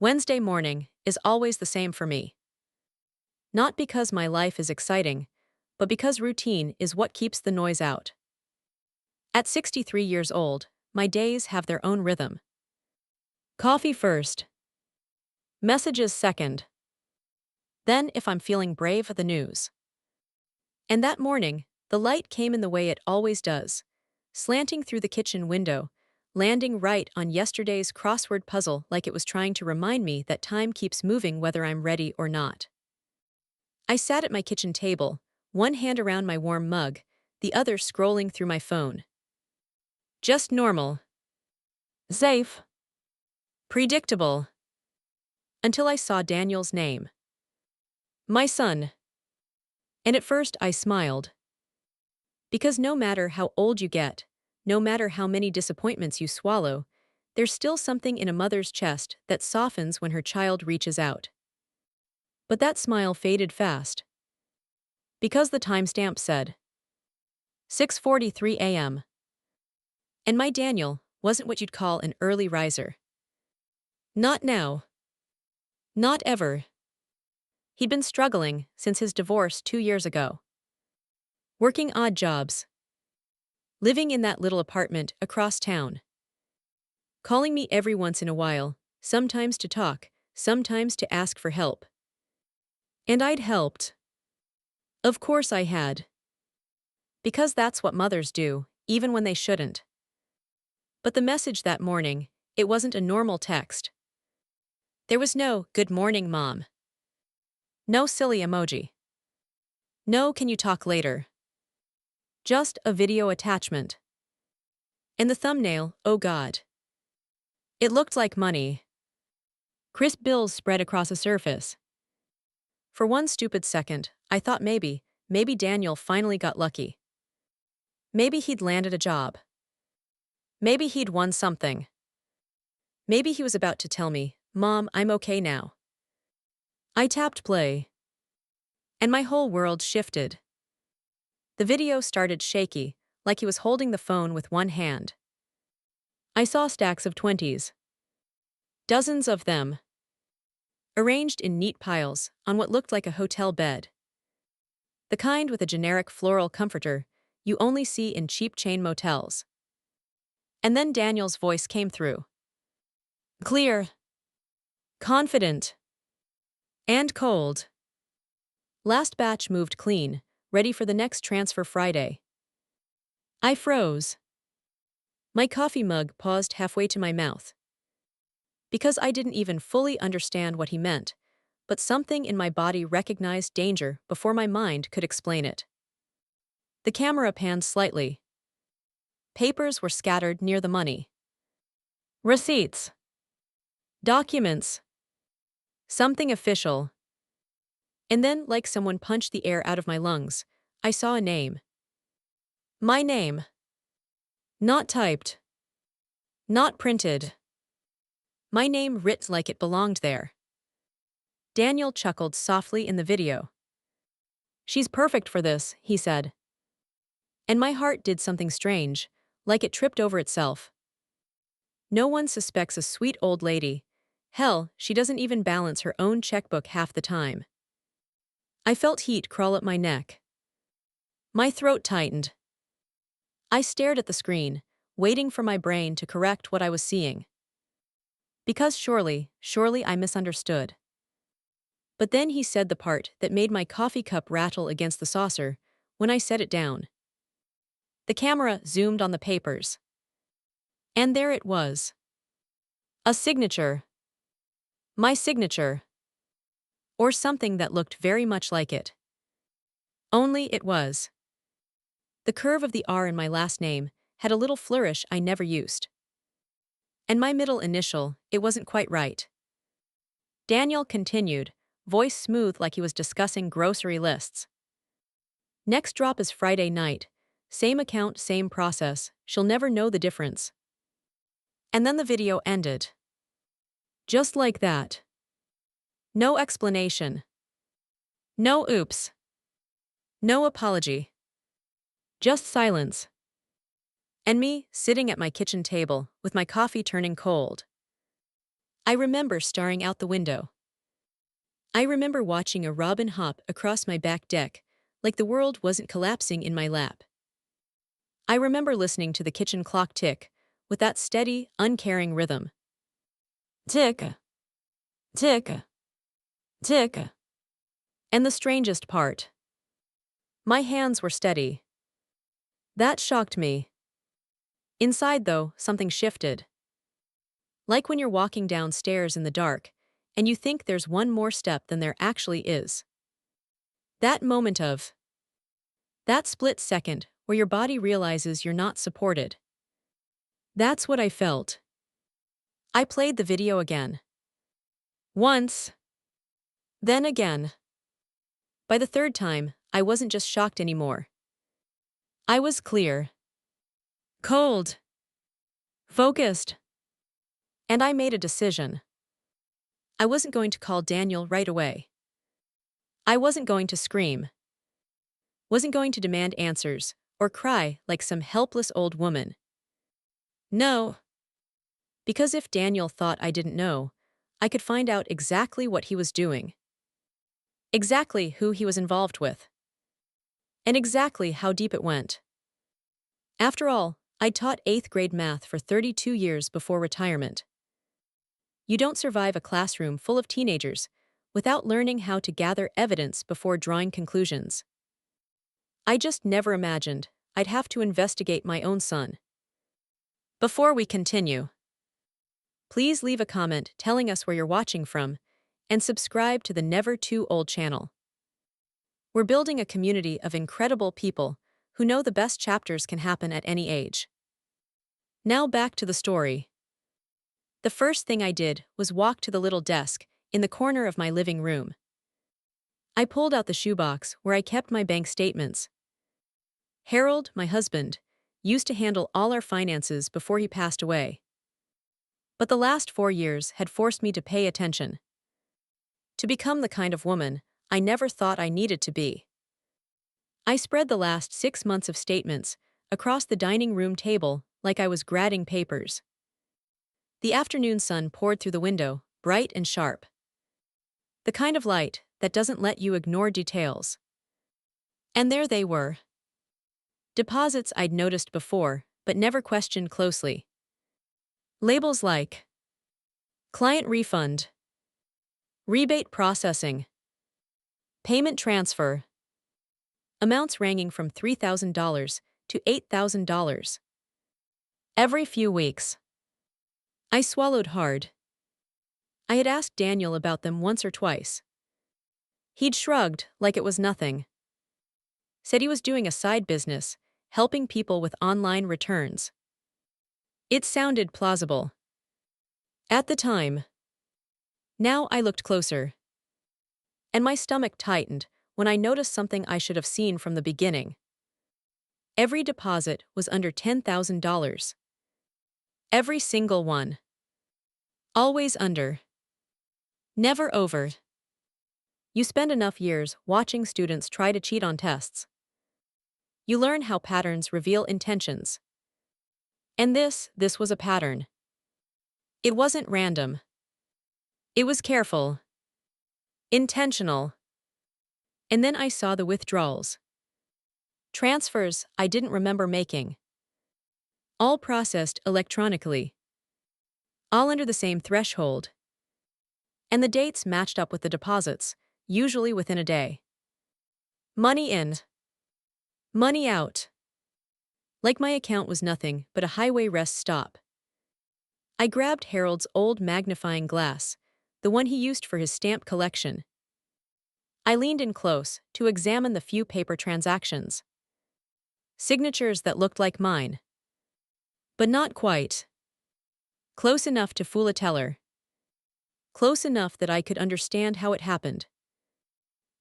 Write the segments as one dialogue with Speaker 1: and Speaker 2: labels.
Speaker 1: Wednesday morning is always the same for me. Not because my life is exciting, but because routine is what keeps the noise out. At 63 years old, my days have their own rhythm. Coffee first. Messages second. Then, if I'm feeling brave, the news. And that morning, the light came in the way it always does, slanting through the kitchen window, landing right on yesterday's crossword puzzle like it was trying to remind me that time keeps moving whether I'm ready or not. I sat at my kitchen table, one hand around my warm mug, the other scrolling through my phone. Just normal. Safe. Predictable. Until I saw Daniel's name. My son. And at first I smiled. Because no matter how old you get, no matter how many disappointments you swallow, there's still something in a mother's chest that softens when her child reaches out. But that smile faded fast. Because the timestamp said 6:43 a.m. And my Daniel wasn't what you'd call an early riser. Not now. Not ever. He'd been struggling since his divorce 2 years ago. Working odd jobs. Living in that little apartment across town. Calling me every once in a while, sometimes to talk, sometimes to ask for help. And I'd helped. Of course I had. Because that's what mothers do, even when they shouldn't. But the message that morning, it wasn't a normal text. There was no, "Good morning, Mom." No silly emoji. No, "Can you talk later?" Just a video attachment. And the thumbnail, oh God. It looked like money. Crisp bills spread across a surface. For one stupid second, I thought maybe Daniel finally got lucky. Maybe he'd landed a job. Maybe he'd won something. Maybe he was about to tell me, "Mom, I'm okay now." I tapped play. And my whole world shifted. The video started shaky, like he was holding the phone with one hand. I saw stacks of 20s. Dozens of them. Arranged in neat piles on what looked like a hotel bed. The kind with a generic floral comforter you only see in cheap chain motels. And then Daniel's voice came through. Clear. Confident. And cold. Last batch moved clean, ready for the next transfer Friday. I froze. My coffee mug paused halfway to my mouth. Because I didn't even fully understand what he meant, but something in my body recognized danger before my mind could explain it. The camera panned slightly. Papers were scattered near the money. Receipts. Documents. Something official. And then, like someone punched the air out of my lungs, I saw a name. My name. Not typed. Not printed. My name writ like it belonged there. Daniel chuckled softly in the video. She's perfect for this, he said. And my heart did something strange, like it tripped over itself. No one suspects a sweet old lady. Hell, she doesn't even balance her own checkbook half the time. I felt heat crawl up my neck. My throat tightened. I stared at the screen, waiting for my brain to correct what I was seeing. Because surely I misunderstood. But then he said the part that made my coffee cup rattle against the saucer when I set it down. The camera zoomed on the papers. And there it was. A signature. My signature. Or something that looked very much like it. Only it was. The curve of the R in my last name had a little flourish I never used. And my middle initial, it wasn't quite right. Daniel continued, voice smooth like he was discussing grocery lists. Next drop is Friday night. Same account, same process. She'll never know the difference. And then the video ended. Just like that. No explanation. No oops. No apology. Just silence. And me, sitting at my kitchen table, with my coffee turning cold. I remember staring out the window. I remember watching a robin hop across my back deck, like the world wasn't collapsing in my lap. I remember listening to the kitchen clock tick, with that steady, uncaring rhythm. Tick, tick, tick. And the strangest part. My hands were steady. That shocked me. Inside, though, something shifted. Like when you're walking downstairs in the dark, and you think there's one more step than there actually is. That moment of, that split second where your body realizes you're not supported. That's what I felt. I played the video again. Once. Then again. By the third time, I wasn't just shocked anymore. I was clear. Cold. Focused. And I made a decision. I wasn't going to call Daniel right away. I wasn't going to scream. Wasn't going to demand answers, or cry like some helpless old woman. No. Because if Daniel thought I didn't know, I could find out exactly what he was doing. Exactly who he was involved with. And exactly how deep it went. After all, I taught 8th grade math for 32 years before retirement. You don't survive a classroom full of teenagers without learning how to gather evidence before drawing conclusions. I just never imagined I'd have to investigate my own son. Before we continue, please leave a comment telling us where you're watching from and subscribe to the Never Too Old channel. We're building a community of incredible people who know the best chapters can happen at any age. Now back to the story. The first thing I did was walk to the little desk in the corner of my living room. I pulled out the shoebox where I kept my bank statements. Harold, my husband, used to handle all our finances before he passed away. But the last 4 years had forced me to pay attention. To become the kind of woman I never thought I needed to be. I spread the last 6 months of statements across the dining room table like I was grading papers. The afternoon sun poured through the window, bright and sharp. The kind of light that doesn't let you ignore details. And there they were. Deposits I'd noticed before, but never questioned closely. Labels like client refund, rebate processing, payment transfer. Amounts ranging from $3,000 to $8,000. Every few weeks. I swallowed hard. I had asked Daniel about them once or twice. He'd shrugged like it was nothing. Said he was doing a side business, helping people with online returns. It sounded plausible. At the time. Now I looked closer. And my stomach tightened when I noticed something I should have seen from the beginning. Every deposit was under $10,000. Every single one. Always under. Never over. You spend enough years watching students try to cheat on tests. You learn how patterns reveal intentions. And this was a pattern. It wasn't random. It was careful. Intentional. And then I saw the withdrawals. Transfers I didn't remember making. All processed electronically. All under the same threshold. And the dates matched up with the deposits, usually within a day. Money in. Money out. Like my account was nothing but a highway rest stop. I grabbed Harold's old magnifying glass, the one he used for his stamp collection. I leaned in close to examine the few paper transactions. Signatures that looked like mine. But not quite. Close enough to fool a teller. Close enough that I could understand how it happened.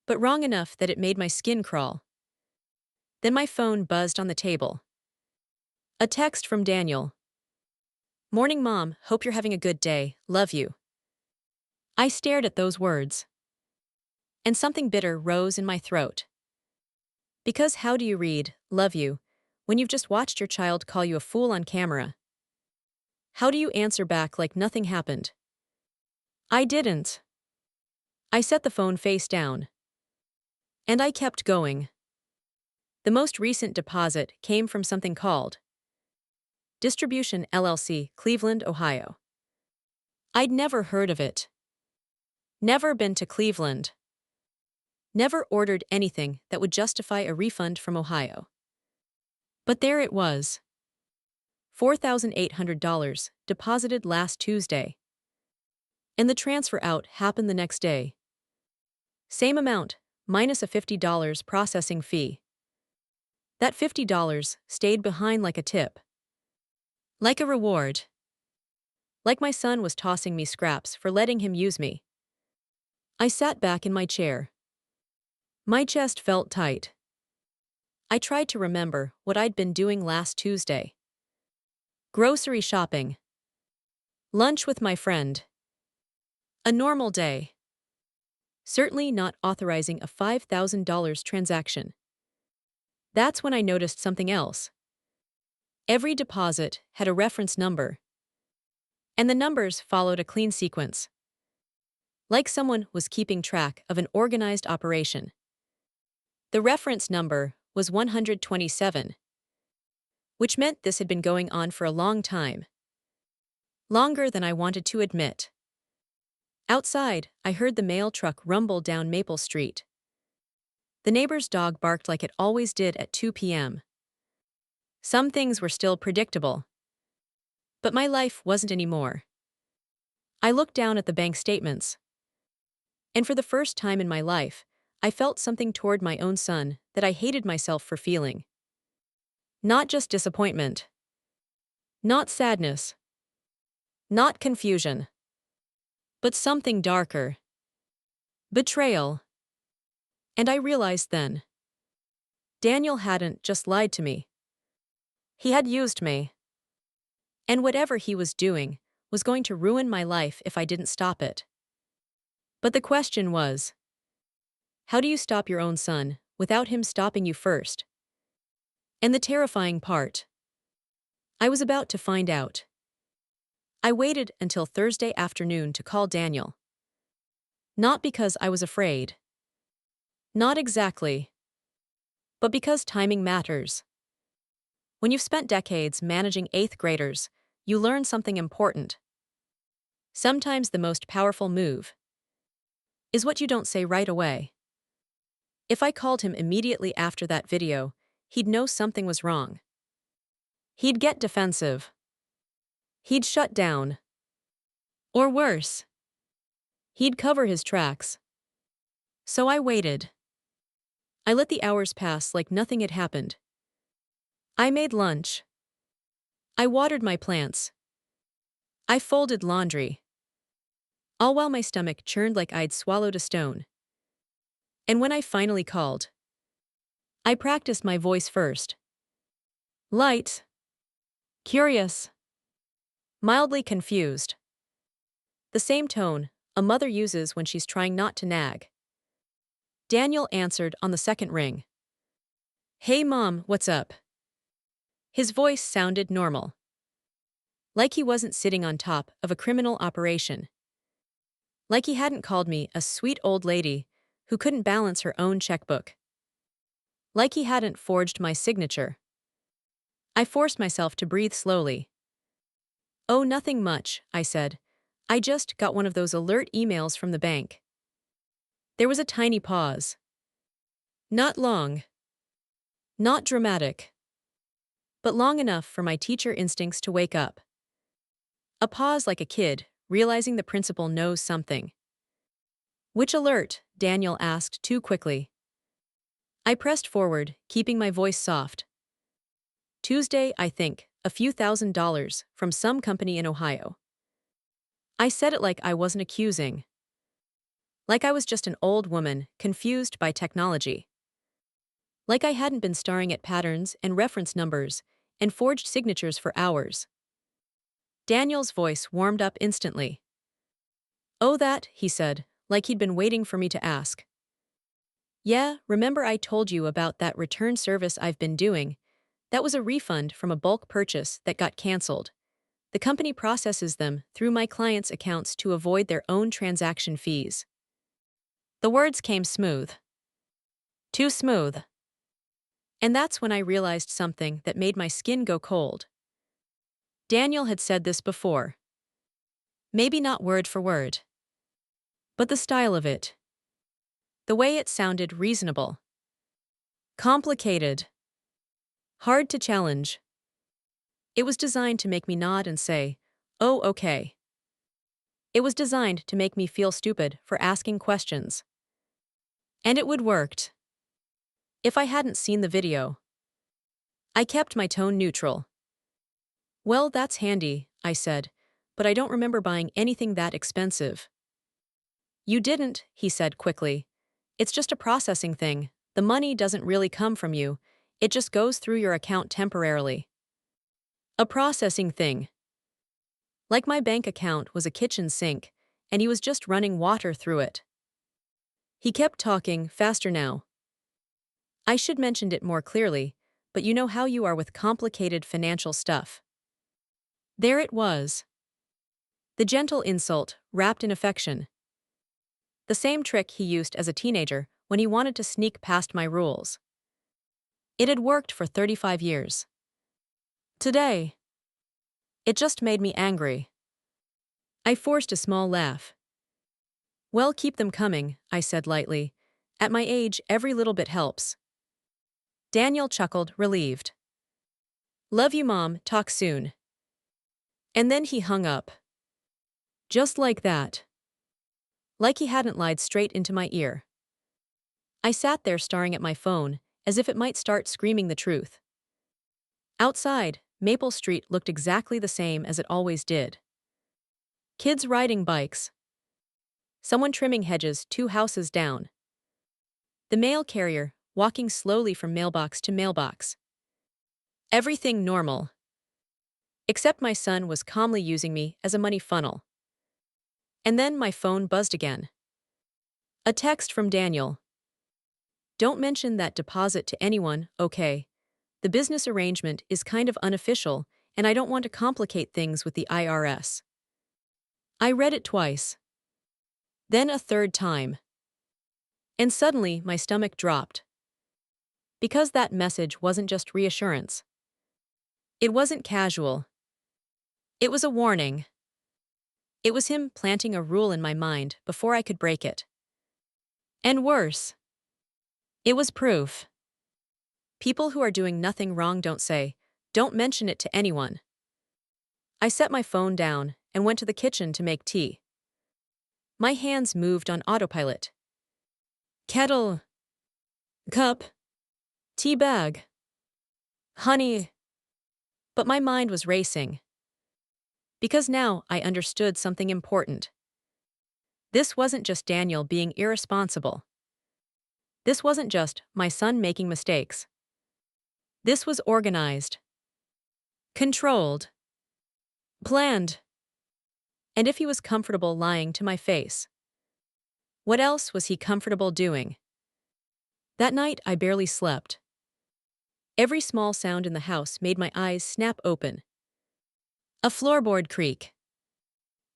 Speaker 1: But wrong enough that it made my skin crawl. Then my phone buzzed on the table. A text from Daniel. Morning, Mom. Hope you're having a good day. Love you. I stared at those words. And something bitter rose in my throat. Because how do you read, love you, when you've just watched your child call you a fool on camera? How do you answer back like nothing happened? I didn't. I set the phone face down. And I kept going. The most recent deposit came from something called Distribution LLC, Cleveland, Ohio. I'd never heard of it. Never been to Cleveland. Never ordered anything that would justify a refund from Ohio. But there it was. $4,800 deposited last Tuesday. And the transfer out happened the next day. Same amount, minus a $50 processing fee. That $50 stayed behind like a tip. Like a reward. Like my son was tossing me scraps for letting him use me. I sat back in my chair. My chest felt tight. I tried to remember what I'd been doing last Tuesday. Grocery shopping. Lunch with my friend. A normal day. Certainly not authorizing a $5,000 transaction. That's when I noticed something else. Every deposit had a reference number. And the numbers followed a clean sequence. Like someone was keeping track of an organized operation. The reference number was 127, which meant this had been going on for a long time. Longer than I wanted to admit. Outside, I heard the mail truck rumble down Maple Street. The neighbor's dog barked like it always did at 2 p.m. Some things were still predictable. But my life wasn't anymore. I looked down at the bank statements. And for the first time in my life, I felt something toward my own son that I hated myself for feeling. Not just disappointment. Not sadness. Not confusion. But something darker. Betrayal. And I realized then. Daniel hadn't just lied to me. He had used me. And whatever he was doing was going to ruin my life if I didn't stop it. But the question was, how do you stop your own son without him stopping you first? And the terrifying part. I was about to find out. I waited until Thursday afternoon to call Daniel. Not because I was afraid. Not exactly. But because timing matters. When you've spent decades managing 8th graders, you learn something important. Sometimes the most powerful move is what you don't say right away. If I called him immediately after that video, he'd know something was wrong. He'd get defensive. He'd shut down. Or worse. He'd cover his tracks. So I waited. I let the hours pass like nothing had happened. I made lunch. I watered my plants. I folded laundry. All while my stomach churned like I'd swallowed a stone. And when I finally called, I practiced my voice first. Light. Curious. Mildly confused. The same tone a mother uses when she's trying not to nag. Daniel answered on the second ring. Hey Mom, what's up? His voice sounded normal. Like he wasn't sitting on top of a criminal operation. Like he hadn't called me a sweet old lady who couldn't balance her own checkbook. Like he hadn't forged my signature. I forced myself to breathe slowly. Oh, nothing much, I said. I just got one of those alert emails from the bank. There was a tiny pause. Not long. Not dramatic. But long enough for my teacher instincts to wake up. A pause like a kid, realizing the principal knows something. Which alert? Daniel asked too quickly. I pressed forward, keeping my voice soft. Tuesday, I think, a few $1,000s from some company in Ohio. I said it like I wasn't accusing. Like I was just an old woman, confused by technology. Like I hadn't been staring at patterns and reference numbers and forged signatures for hours. Daniel's voice warmed up instantly. Oh, that, he said, like he'd been waiting for me to ask. Yeah, remember I told you about that return service I've been doing? That was a refund from a bulk purchase that got canceled. The company processes them through my clients' accounts to avoid their own transaction fees. The words came smooth. Too smooth. And that's when I realized something that made my skin go cold. Daniel had said this before. Maybe not word for word. But the style of it. The way it sounded reasonable. Complicated. Hard to challenge. It was designed to make me nod and say, "Oh, okay." It was designed to make me feel stupid for asking questions. And it would worked. If I hadn't seen the video. I kept my tone neutral. "Well, that's handy," I said, "but I don't remember buying anything that expensive." "You didn't," he said quickly. "It's just a processing thing. The money doesn't really come from you. It just goes through your account temporarily." A processing thing. Like my bank account was a kitchen sink, and he was just running water through it. He kept talking, faster now. "I should mentioned it more clearly, but you know how you are with complicated financial stuff." There it was. The gentle insult, wrapped in affection. The same trick he used as a teenager when he wanted to sneak past my rules. It had worked for 35 years. Today, it just made me angry. I forced a small laugh. "Well, keep them coming," I said lightly. "At my age, every little bit helps." Daniel chuckled, relieved. "Love you, Mom, talk soon." And then he hung up. Just like that. Like he hadn't lied straight into my ear. I sat there staring at my phone, as if it might start screaming the truth. Outside, Maple Street looked exactly the same as it always did. Kids riding bikes. Someone trimming hedges 2 houses down. The mail carrier, walking slowly from mailbox to mailbox. Everything normal. Except my son was calmly using me as a money funnel. And then my phone buzzed again. A text from Daniel. "Don't mention that deposit to anyone, okay? The business arrangement is kind of unofficial, and I don't want to complicate things with the IRS." I read it twice. Then a third time. And suddenly my stomach dropped. Because that message wasn't just reassurance. It wasn't casual. It was a warning. It was him planting a rule in my mind before I could break it. And worse. It was proof. People who are doing nothing wrong don't say, "Don't mention it to anyone." I set my phone down and went to the kitchen to make tea. My hands moved on autopilot. Kettle. Cup. Tea bag. Honey. But my mind was racing. Because now I understood something important. This wasn't just Daniel being irresponsible. This wasn't just my son making mistakes. This was organized. Controlled. Planned. And if he was comfortable lying to my face, what else was he comfortable doing? That night I barely slept. Every small sound in the house made my eyes snap open. A floorboard creak.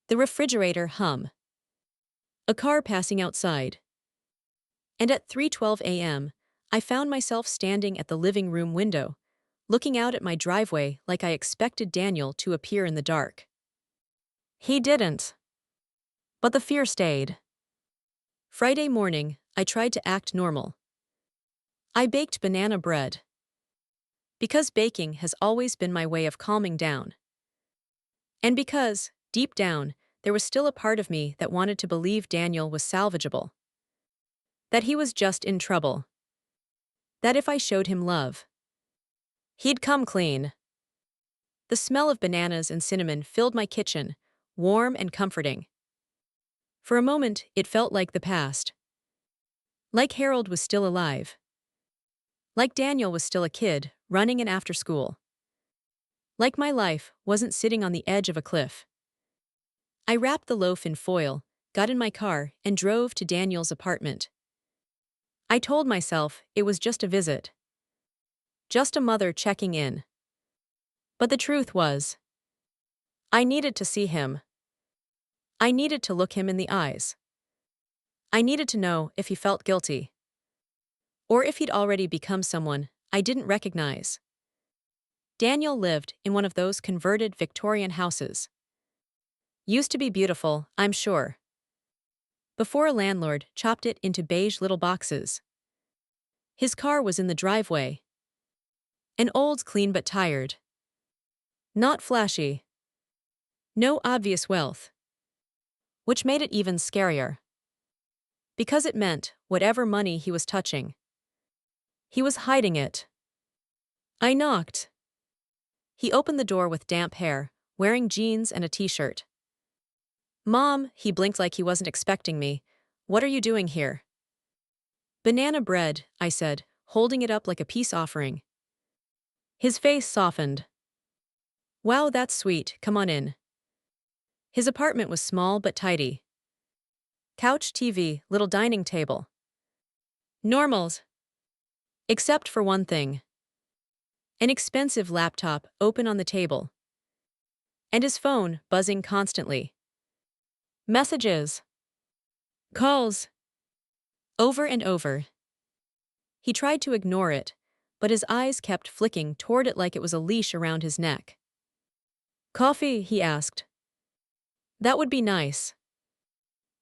Speaker 1: The refrigerator hum. A car passing outside. And at 3:12 a.m., I found myself standing at the living room window, looking out at my driveway like I expected Daniel to appear in the dark. He didn't. But the fear stayed. Friday morning, I tried to act normal. I baked banana bread. Because baking has always been my way of calming down. And because, deep down, there was still a part of me that wanted to believe Daniel was salvageable. That he was just in trouble. That if I showed him love, he'd come clean. The smell of bananas and cinnamon filled my kitchen, warm and comforting. For a moment, it felt like the past. Like Harold was still alive. Like Daniel was still a kid, running in after school. Like my life wasn't sitting on the edge of a cliff. I wrapped the loaf in foil, got in my car, and drove to Daniel's apartment. I told myself it was just a visit. Just a mother checking in. But the truth was, I needed to see him. I needed to look him in the eyes. I needed to know if he felt guilty. Or if he'd already become someone I didn't recognize. Daniel lived in one of those converted Victorian houses. Used to be beautiful, I'm sure. Before a landlord chopped it into beige little boxes. His car was in the driveway. An old, clean but tired. Not flashy. No obvious wealth. Which made it even scarier. Because it meant whatever money he was touching, he was hiding it. I knocked. He opened the door with damp hair, wearing jeans and a t-shirt. Mom, he blinked like he wasn't expecting me. What are you doing here? Banana bread, I said, holding it up like a peace offering. His face softened. Wow, that's sweet, come on in. His apartment was small but tidy. Couch, TV, little dining table. Normals. Except for one thing. An expensive laptop open on the table. And his phone buzzing constantly. Messages. Calls. Over and over. He tried to ignore it, but his eyes kept flicking toward it like it was a leash around his neck. Coffee, he asked. That would be nice.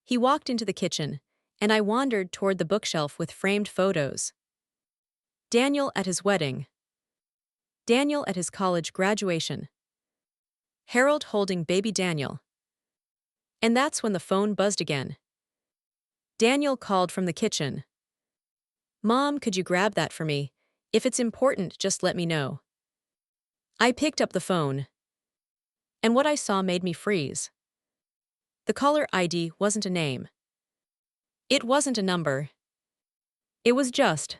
Speaker 1: He walked into the kitchen, and I wandered toward the bookshelf with framed photos. Daniel at his wedding. Daniel at his college graduation. Harold holding baby Daniel. And that's when the phone buzzed again. Daniel called from the kitchen. Mom, could you grab that for me? If it's important, just let me know. I picked up the phone. And what I saw made me freeze. The caller ID wasn't a name. It wasn't a number. It was just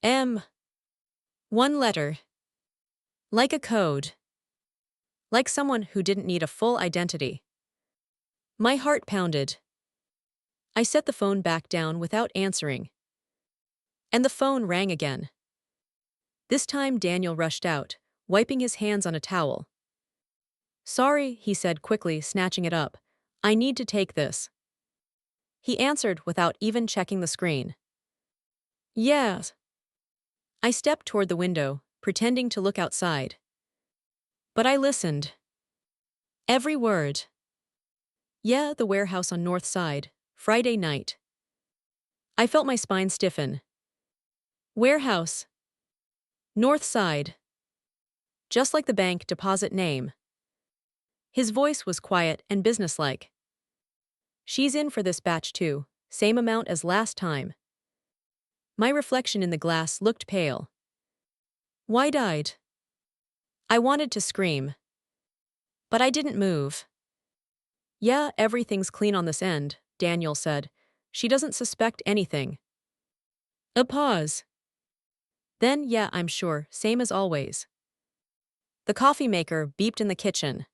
Speaker 1: M. One letter. Like a code. Like someone who didn't need a full identity. My heart pounded. I set the phone back down without answering. And the phone rang again. This time Daniel rushed out, wiping his hands on a towel. Sorry, he said quickly, snatching it up. I need to take this. He answered without even checking the screen. Yes. I stepped toward the window, pretending to look outside. But I listened. Every word. Yeah, the warehouse on North Side, Friday night. I felt my spine stiffen. Warehouse. North Side. Just like the bank deposit name. His voice was quiet and businesslike. She's in for this batch too, same amount as last time. My reflection in the glass looked pale. Wide-eyed. I wanted to scream. But I didn't move. Yeah, everything's clean on this end, Daniel said. She doesn't suspect anything. A pause. Then, yeah, I'm sure, same as always. The coffee maker beeped in the kitchen.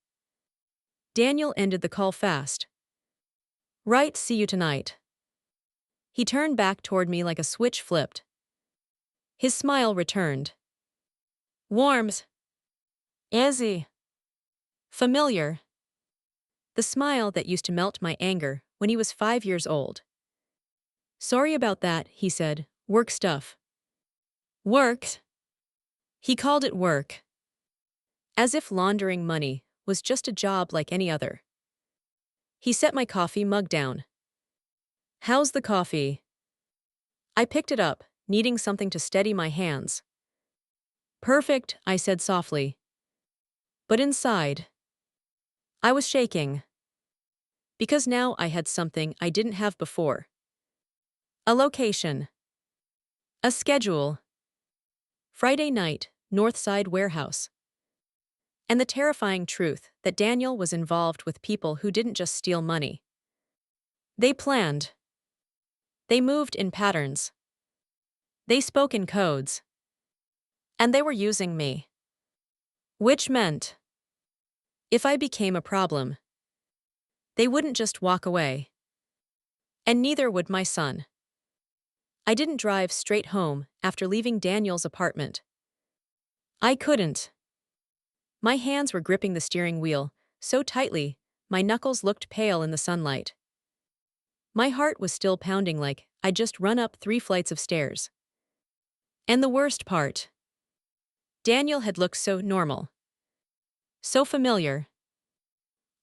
Speaker 1: Daniel ended the call fast. Right, see you tonight. He turned back toward me like a switch flipped. His smile returned. Warms. Easy. Familiar. The smile that used to melt my anger when he was 5 years old. Sorry about that, he said. Work stuff. Work? He called it work. As if laundering money was just a job like any other. He set my coffee mug down. How's the coffee? I picked it up, needing something to steady my hands. Perfect, I said softly. But inside, I was shaking. Because now I had something I didn't have before. A location. A schedule. Friday night, Northside Warehouse. And the terrifying truth that Daniel was involved with people who didn't just steal money. They planned. They moved in patterns. They spoke in codes. And they were using me. Which meant, if I became a problem, they wouldn't just walk away. And neither would my son. I didn't drive straight home after leaving Daniel's apartment. I couldn't. My hands were gripping the steering wheel, so tightly, my knuckles looked pale in the sunlight. My heart was still pounding like I'd just run up 3 flights of stairs. And the worst part, Daniel had looked so normal, so familiar,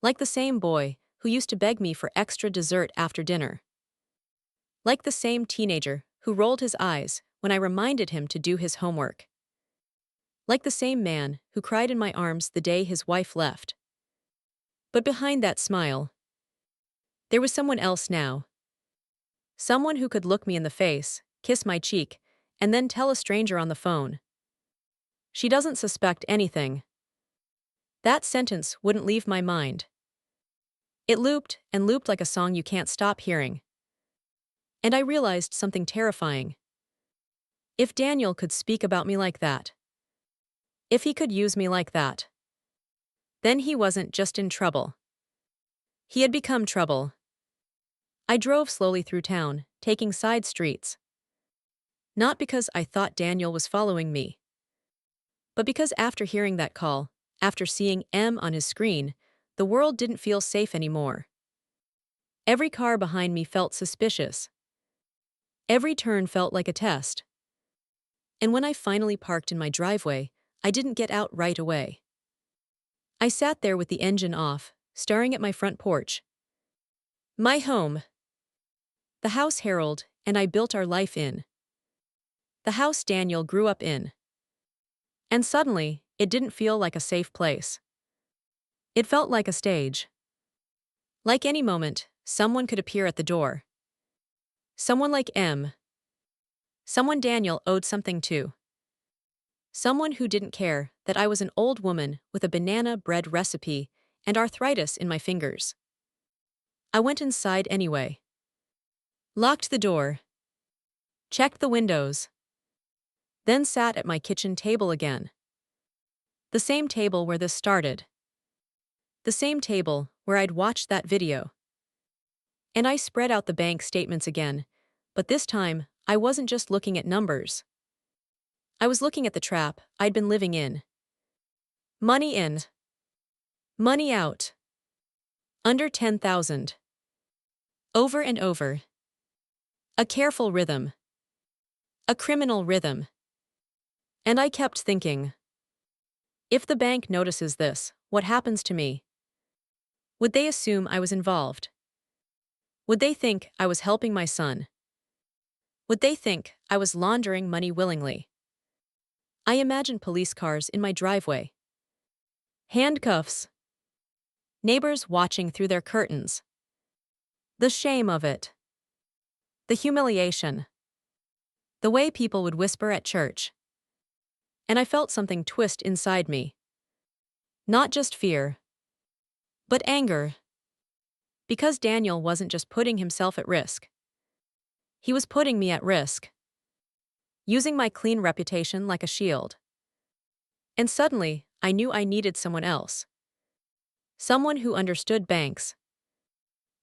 Speaker 1: like the same boy who used to beg me for extra dessert after dinner. Like the same teenager who rolled his eyes when I reminded him to do his homework. Like the same man who cried in my arms the day his wife left. But behind that smile, there was someone else now. Someone who could look me in the face, kiss my cheek, and then tell a stranger on the phone, "She doesn't suspect anything." That sentence wouldn't leave my mind. It looped and looped like a song you can't stop hearing. And I realized something terrifying. If Daniel could speak about me like that, if he could use me like that, then he wasn't just in trouble. He had become trouble. I drove slowly through town, taking side streets. Not because I thought Daniel was following me, but because after hearing that call, after seeing M on his screen, the world didn't feel safe anymore. Every car behind me felt suspicious. Every turn felt like a test. And when I finally parked in my driveway, I didn't get out right away. I sat there with the engine off, staring at my front porch. My home. The house Harold and I built our life in. The house Daniel grew up in. And suddenly, it didn't feel like a safe place. It felt like a stage. Like any moment, someone could appear at the door. Someone like M. Someone Daniel owed something to. Someone who didn't care that I was an old woman with a banana bread recipe and arthritis in my fingers. I went inside anyway. Locked the door. Checked the windows. Then sat at my kitchen table again. The same table where this started. The same table where I'd watched that video. And I spread out the bank statements again, but this time, I wasn't just looking at numbers. I was looking at the trap I'd been living in. Money in. Money out. Under 10,000. Over and over. A careful rhythm. A criminal rhythm. And I kept thinking, if the bank notices this, what happens to me? Would they assume I was involved? Would they think I was helping my son? Would they think I was laundering money willingly? I imagined police cars in my driveway. Handcuffs. Neighbors watching through their curtains. The shame of it. The humiliation. The way people would whisper at church. And I felt something twist inside me. Not just fear, but anger. Because Daniel wasn't just putting himself at risk. He was putting me at risk. Using my clean reputation like a shield. And suddenly, I knew I needed someone else. Someone who understood banks.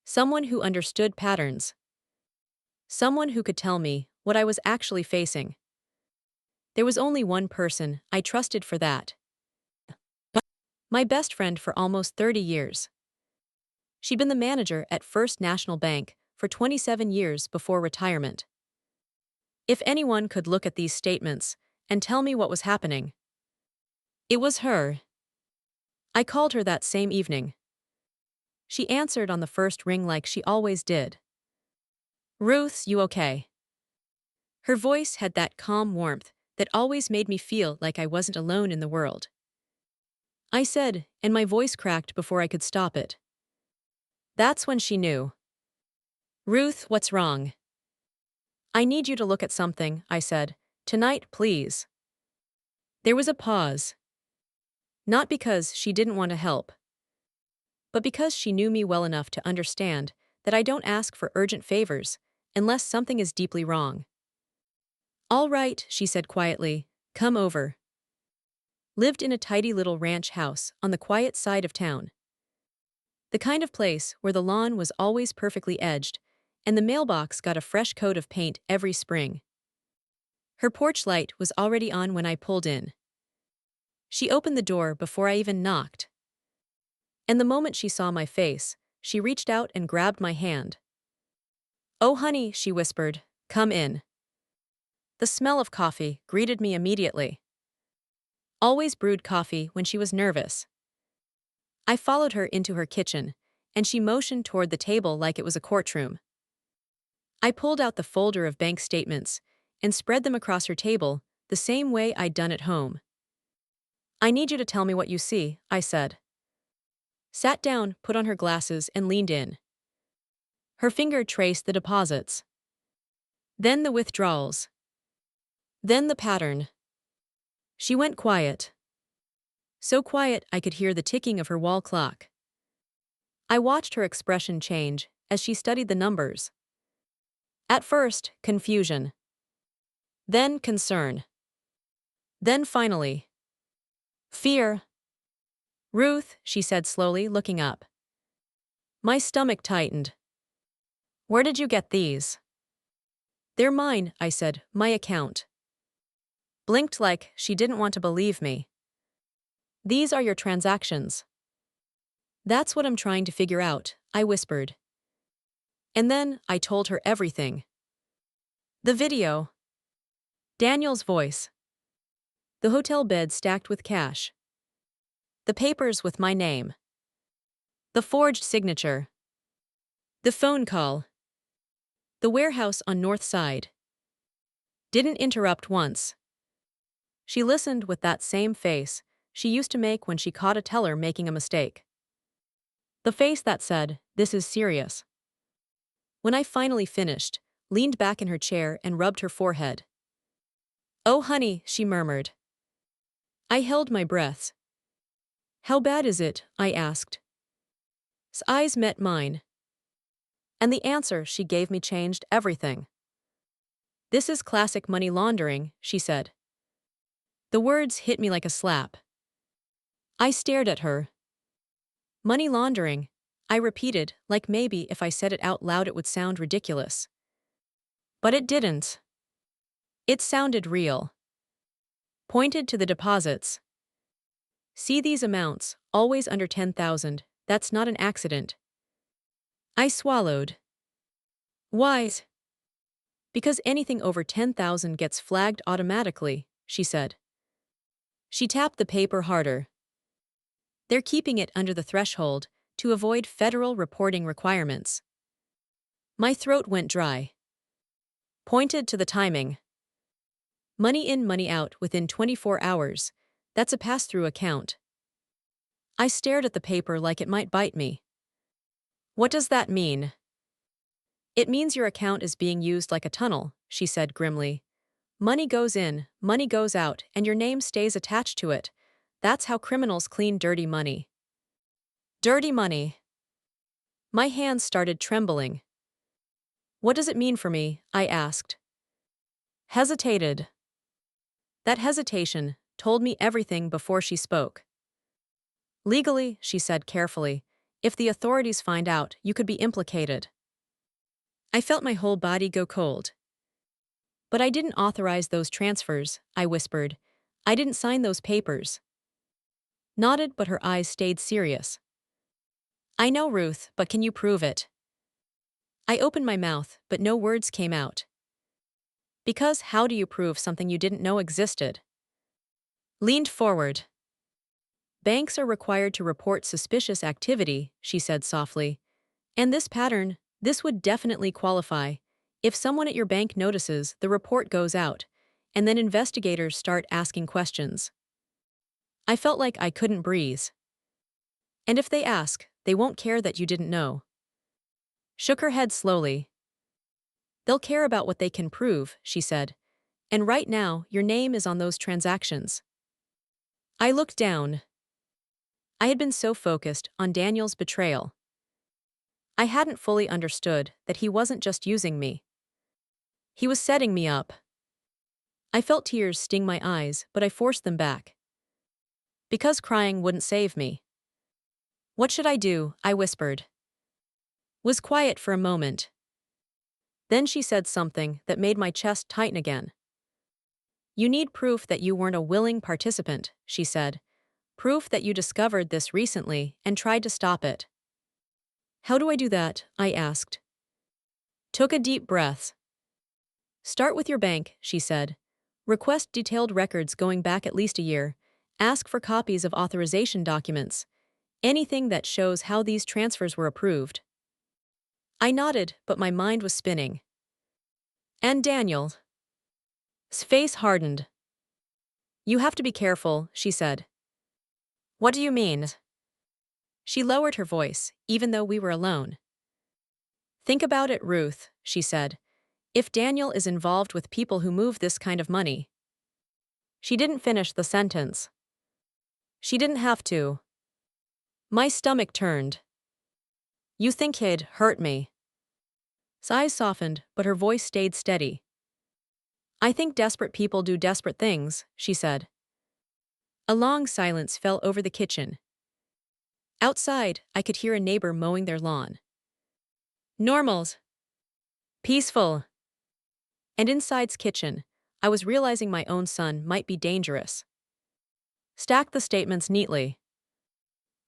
Speaker 1: Someone who understood patterns. Someone who could tell me what I was actually facing. There was only one person I trusted for that. My best friend for almost 30 years. She'd been the manager at First National Bank for 27 years before retirement. If anyone could look at these statements and tell me what was happening, it was her. I called her that same evening. She answered on the first ring like she always did. "Ruth, you okay?" Her voice had that calm warmth that always made me feel like I wasn't alone in the world. I said, and my voice cracked before I could stop it. That's when she knew. "Ruth, what's wrong?" "I need you to look at something," I said. "Tonight, please." There was a pause. Not because she didn't want to help, but because she knew me well enough to understand that I don't ask for urgent favors unless something is deeply wrong. "All right," she said quietly, "come over." Lived in a tidy little ranch house on the quiet side of town. The kind of place where the lawn was always perfectly edged, and the mailbox got a fresh coat of paint every spring. Her porch light was already on when I pulled in. She opened the door before I even knocked. And the moment she saw my face, she reached out and grabbed my hand. "Oh, honey," she whispered, "come in." The smell of coffee greeted me immediately. Always brewed coffee when she was nervous. I followed her into her kitchen, and she motioned toward the table like it was a courtroom. I pulled out the folder of bank statements and spread them across her table the same way I'd done at home. "I need you to tell me what you see," I said. Sat down, put on her glasses, and leaned in. Her finger traced the deposits. Then the withdrawals. Then the pattern. She went quiet. So quiet I could hear the ticking of her wall clock. I watched her expression change as she studied the numbers. At first, confusion. Then concern. Then finally, fear. "Ruth," she said slowly, looking up. My stomach tightened. "Where did you get these?" "They're mine," I said, "my account." Blinked like she didn't want to believe me. "These are your transactions." "That's what I'm trying to figure out," I whispered. And then I told her everything. The video. Daniel's voice. The hotel bed stacked with cash. The papers with my name. The forged signature. The phone call. The warehouse on North Side. Didn't interrupt once. She listened with that same face she used to make when she caught a teller making a mistake. The face that said, "This is serious." When I finally finished, leaned back in her chair and rubbed her forehead. "Oh, honey," she murmured. I held my breath. "How bad is it?" I asked. S eyes met mine. And the answer she gave me changed everything. "This is classic money laundering," she said. The words hit me like a slap. I stared at her. "Money laundering," I repeated, like maybe if I said it out loud it would sound ridiculous. But it didn't. It sounded real. Pointed to the deposits. "See these amounts, always under 10,000, that's not an accident." I swallowed. "Why?" "Because anything over 10,000 gets flagged automatically," she said. She tapped the paper harder. "They're keeping it under the threshold to avoid federal reporting requirements." My throat went dry. Pointed to the timing. "Money in, money out within 24 hours. That's a pass-through account." I stared at the paper like it might bite me. "What does that mean?" "It means your account is being used like a tunnel," she said grimly. "Money goes in, money goes out, and your name stays attached to it. That's how criminals clean dirty money." Dirty money. My hands started trembling. "What does it mean for me?" I asked. Hesitated. That hesitation told me everything before she spoke. "Legally," she said carefully, "if the authorities find out, you could be implicated." I felt my whole body go cold. "But I didn't authorize those transfers," I whispered. "I didn't sign those papers." Nodded, but her eyes stayed serious. "I know, Ruth, but can you prove it?" I opened my mouth, but no words came out. "Because how do you prove something you didn't know existed?" Leaned forward. "Banks are required to report suspicious activity," she said softly. "And this pattern, this would definitely qualify. If someone at your bank notices, the report goes out, and then investigators start asking questions." I felt like I couldn't breathe. "And if they ask, they won't care that you didn't know." Shook her head slowly. "They'll care about what they can prove," she said. "And right now, your name is on those transactions." I looked down. I had been so focused on Daniel's betrayal. I hadn't fully understood that he wasn't just using me. He was setting me up. I felt tears sting my eyes, but I forced them back. Because crying wouldn't save me. "What should I do?" I whispered. Was quiet for a moment. Then she said something that made my chest tighten again. "You need proof that you weren't a willing participant," she said. Proof that you discovered this recently and tried to stop it. How do I do that? I asked. Took a deep breath. Start with your bank, she said. Request detailed records going back at least a year. Ask for copies of authorization documents. Anything that shows how these transfers were approved. I nodded, but my mind was spinning. And Daniel's face hardened. You have to be careful, she said. What do you mean? She lowered her voice, even though we were alone. Think about it, Ruth, she said. If Daniel is involved with people who move this kind of money. She didn't finish the sentence. She didn't have to. My stomach turned. You think he'd hurt me? Sighs softened, but her voice stayed steady. I think desperate people do desperate things, she said. A long silence fell over the kitchen. Outside, I could hear a neighbor mowing their lawn. Normals. Peaceful. And inside's kitchen, I was realizing my own son might be dangerous. Stack the statements neatly.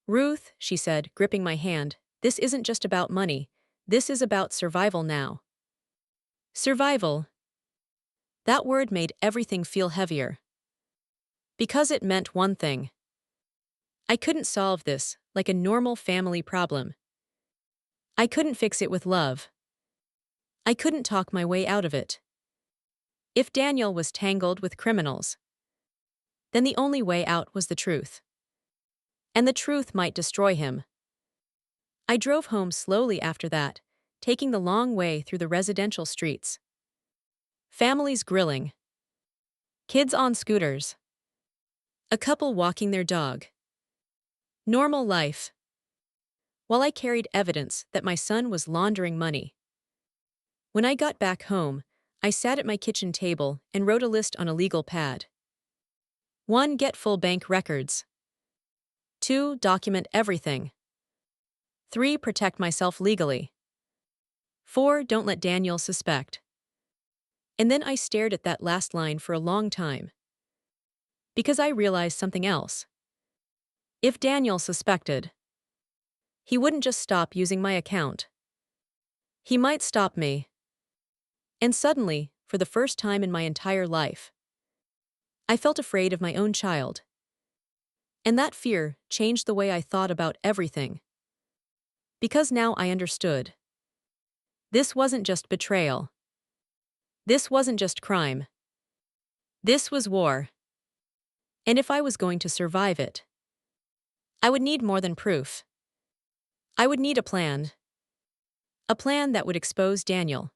Speaker 1: Ruth, she said, gripping my hand, this isn't just about money. This is about survival now. Survival. That word made everything feel heavier. Because it meant one thing. I couldn't solve this like a normal family problem. I couldn't fix it with love. I couldn't talk my way out of it. If Daniel was tangled with criminals, then the only way out was the truth. And the truth might destroy him. I drove home slowly after that, taking the long way through the residential streets. Families grilling. Kids on scooters. A couple walking their dog. Normal life. While I carried evidence that my son was laundering money. When I got back home, I sat at my kitchen table and wrote a list on a legal pad. 1. Get full bank records. 2. Document everything. 3. Protect myself legally. 4. Don't let Daniel suspect. And then I stared at that last line for a long time. Because I realized something else. If Daniel suspected, he wouldn't just stop using my account. He might stop me. And suddenly, for the first time in my entire life, I felt afraid of my own child. And that fear changed the way I thought about everything. Because now I understood. This wasn't just betrayal. This wasn't just crime. This was war. And if I was going to survive it, I would need more than proof. I would need a plan. A plan that would expose Daniel.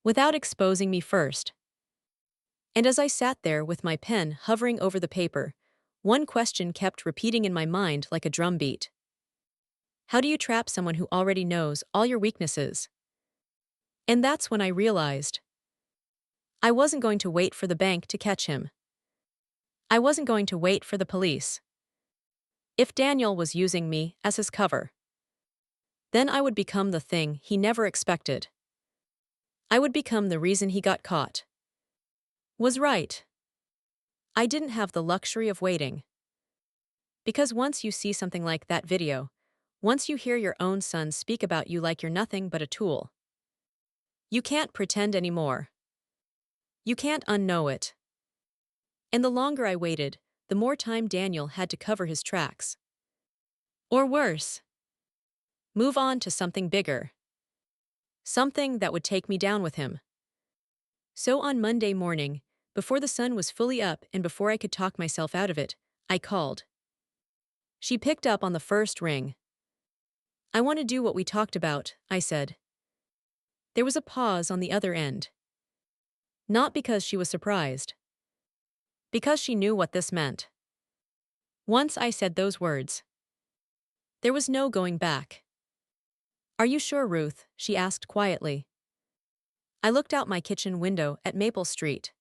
Speaker 1: Without exposing me first. And as I sat there with my pen hovering over the paper, one question kept repeating in my mind like a drumbeat. How do you trap someone who already knows all your weaknesses? And that's when I realized. I wasn't going to wait for the bank to catch him. I wasn't going to wait for the police. If Daniel was using me as his cover, then I would become the thing he never expected. I would become the reason he got caught. Was right. I didn't have the luxury of waiting. Because once you see something like that video, once you hear your own son speak about you like you're nothing but a tool, you can't pretend anymore. You can't unknow it. And the longer I waited, the more time Daniel had to cover his tracks. Or worse. Move on to something bigger. Something that would take me down with him. So on Monday morning, before the sun was fully up and before I could talk myself out of it, I called. She picked up on the first ring. I want to do what we talked about, I said. There was a pause on the other end. Not because she was surprised. Because she knew what this meant. Once I said those words, there was no going back. Are you sure, Ruth? She asked quietly. I looked out my kitchen window at Maple Street.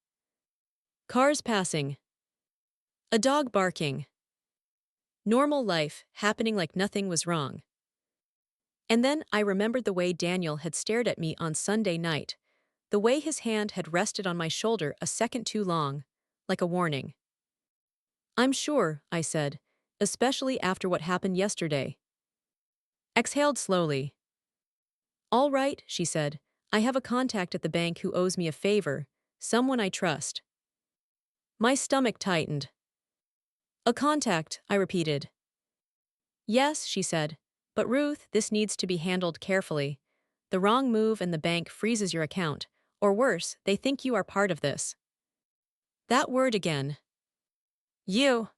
Speaker 1: Cars passing. A dog barking. Normal life happening like nothing was wrong. And then I remembered the way Daniel had stared at me on Sunday night, the way his hand had rested on my shoulder a second too long, like a warning. I'm sure, I said, especially after what happened yesterday. Exhaled slowly. All right, she said. I have a contact at the bank who owes me a favor, someone I trust. My stomach tightened. A contact, I repeated. Yes, she said. But Ruth, this needs to be handled carefully. The wrong move and the bank freezes your account, or worse, they think you are part of this. That word again. You.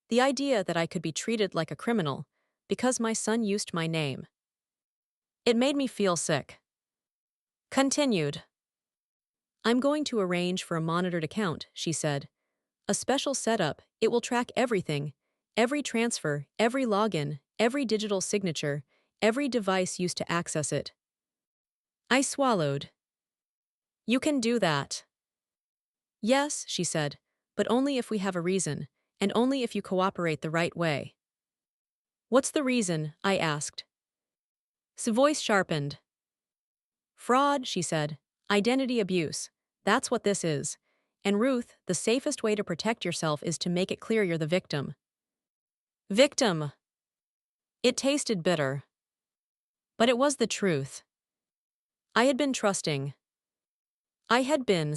Speaker 1: The idea that I could be treated like a criminal because my son used my name. It made me feel sick. Continued. I'm going to arrange for a monitored account, she said. A special setup, it will track everything. Every transfer, every login, every digital signature, every device used to access it. I swallowed. You can do that. Yes, she said, but only if we have a reason, and only if you cooperate the right way. What's the reason? I asked. His voice sharpened. Fraud, she said. Identity abuse. That's what this is. And Ruth, the safest way to protect yourself is to make it clear you're the victim. Victim. It tasted bitter. But it was the truth. I had been trusting. I had been.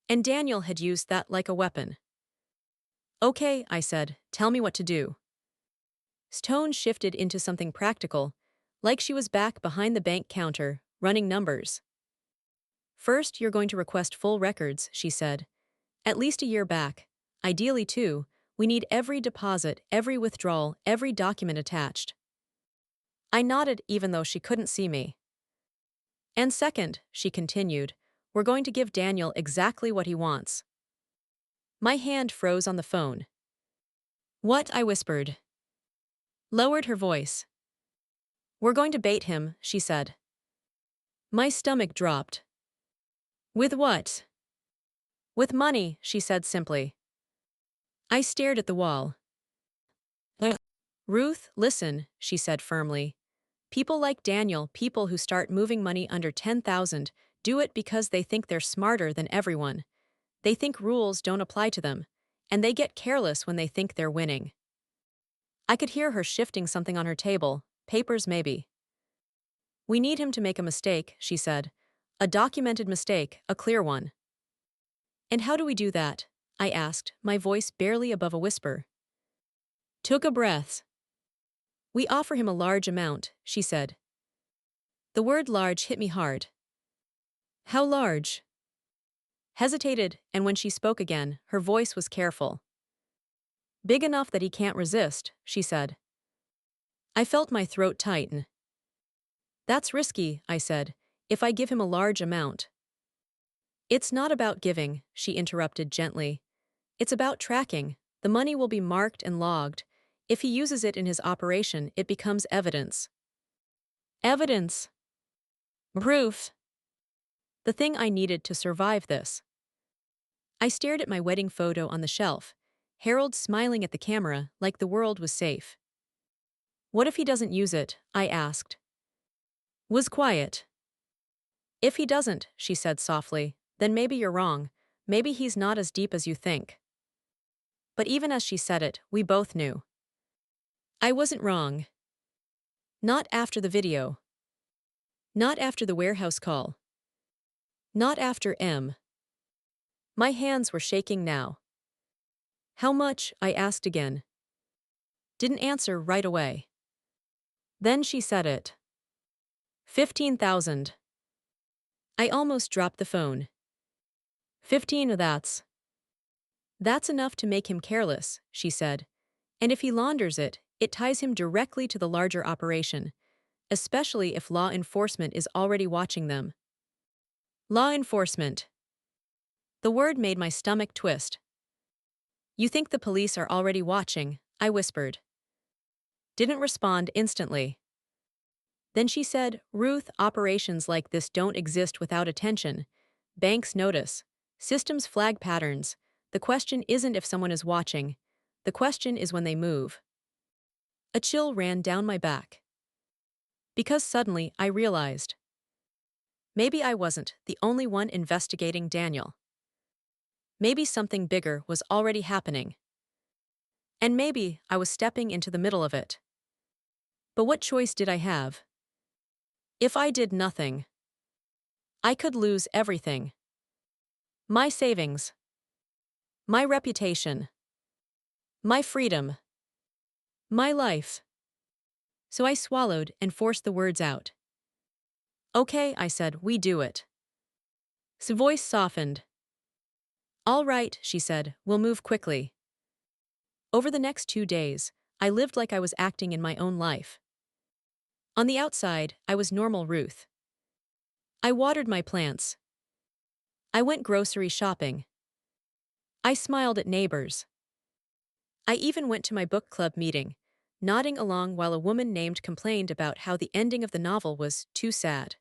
Speaker 1: And Daniel had used that like a weapon. Okay, I said, tell me what to do. His tone shifted into something practical, like she was back behind the bank counter, running numbers. First, you're going to request full records, she said. At least a year back. Ideally, two. We need every deposit, every withdrawal, every document attached. I nodded even though she couldn't see me. And second, she continued, we're going to give Daniel exactly what he wants. My hand froze on the phone. What? I whispered. Lowered her voice. We're going to bait him, she said. My stomach dropped. With what? With money, she said simply. I stared at the wall. Ruth, listen, she said firmly. People like Daniel, people who start moving money under 10,000, do it because they think they're smarter than everyone. They think rules don't apply to them, and they get careless when they think they're winning. I could hear her shifting something on her table, papers maybe. We need him to make a mistake, she said. A documented mistake, a clear one. And how do we do that? I asked, my voice barely above a whisper. Took a breath. We offer him a large amount, she said. The word large hit me hard. How large? Hesitated, and when she spoke again, her voice was careful. Big enough that he can't resist, she said. I felt my throat tighten. That's risky, I said, if I give him a large amount. It's not about giving, she interrupted gently. It's about tracking. The money will be marked and logged. If he uses it in his operation, it becomes evidence. Evidence. Proof. The thing I needed to survive this. I stared at my wedding photo on the shelf, Harold smiling at the camera like the world was safe. What if he doesn't use it? I asked. Was quiet. If he doesn't, she said softly, then maybe you're wrong. Maybe he's not as deep as you think. But even as she said it, we both knew. I wasn't wrong. Not after the video. Not after the warehouse call. Not after M. My hands were shaking now. How much? I asked again. Didn't answer right away. Then she said it. 15,000. I almost dropped the phone. 15, That's enough to make him careless, she said. And if he launders it, it ties him directly to the larger operation, especially if law enforcement is already watching them. Law enforcement. The word made my stomach twist. You think the police are already watching, I whispered. Didn't respond instantly. Then she said, Ruth, operations like this don't exist without attention. Banks notice. Systems flag patterns. The question isn't if someone is watching. The question is when they move. A chill ran down my back. Because suddenly I realized. Maybe I wasn't the only one investigating Daniel. Maybe something bigger was already happening. And maybe I was stepping into the middle of it. But what choice did I have? If I did nothing, I could lose everything. My savings, my reputation, my freedom, my life. So I swallowed and forced the words out. Okay, I said, we do it. Her voice softened. All right, she said, we'll move quickly. Over the next 2 days, I lived like I was acting in my own life. On the outside, I was normal Ruth. I watered my plants. I went grocery shopping. I smiled at neighbors. I even went to my book club meeting, nodding along while a woman named complained about how the ending of the novel was too sad.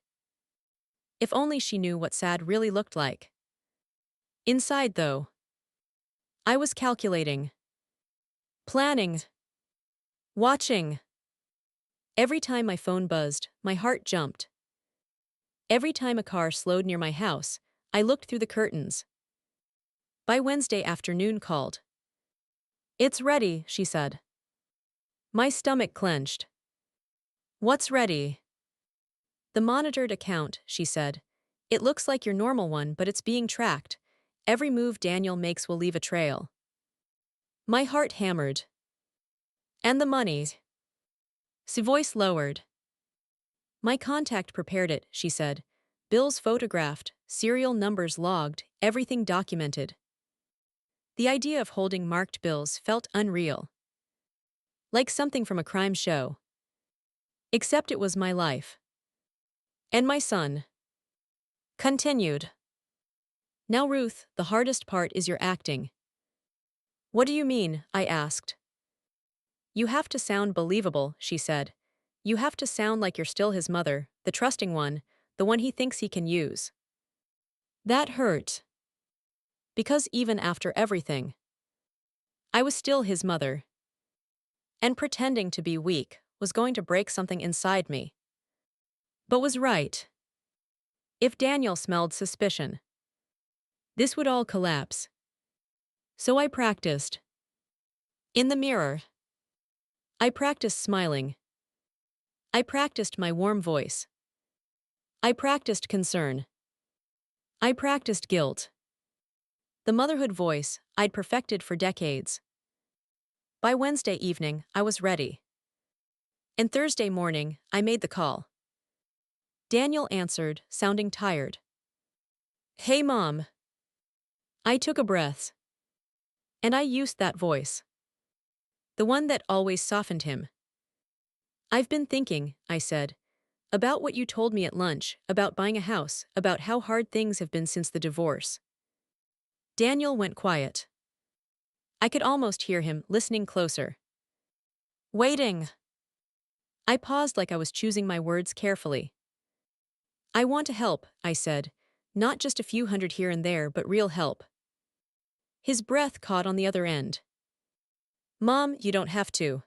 Speaker 1: If only she knew what sad really looked like. Inside, though, I was calculating, planning, watching. Every time my phone buzzed, my heart jumped. Every time a car slowed near my house, I looked through the curtains. By Wednesday afternoon called. It's ready, she said. My stomach clenched. What's ready? The monitored account, she said. It looks like your normal one, but it's being tracked. Every move Daniel makes will leave a trail. My heart hammered. And the money? Her voice lowered. My contact prepared it, she said. Bills photographed, serial numbers logged, everything documented. The idea of holding marked bills felt unreal. Like something from a crime show. Except it was my life. And my son. Continued. Now, Ruth, the hardest part is your acting. What do you mean? I asked. You have to sound believable, she said. You have to sound like you're still his mother, the trusting one, the one he thinks he can use. That hurt. Because even after everything, I was still his mother. And pretending to be weak was going to break something inside me. But was right. If Daniel smelled suspicion, this would all collapse. So I practiced. In the mirror. I practiced smiling. I practiced my warm voice. I practiced concern. I practiced guilt. The motherhood voice I'd perfected for decades. By Wednesday evening, I was ready. And Thursday morning, I made the call. Daniel answered, sounding tired. Hey, Mom. I took a breath. And I used that voice. The one that always softened him. I've been thinking, I said, about what you told me at lunch, about buying a house, about how hard things have been since the divorce. Daniel went quiet. I could almost hear him listening closer. Waiting. I paused like I was choosing my words carefully. I want to help, I said, not just a few hundred here and there, but real help. His breath caught on the other end. Mom, you don't have to.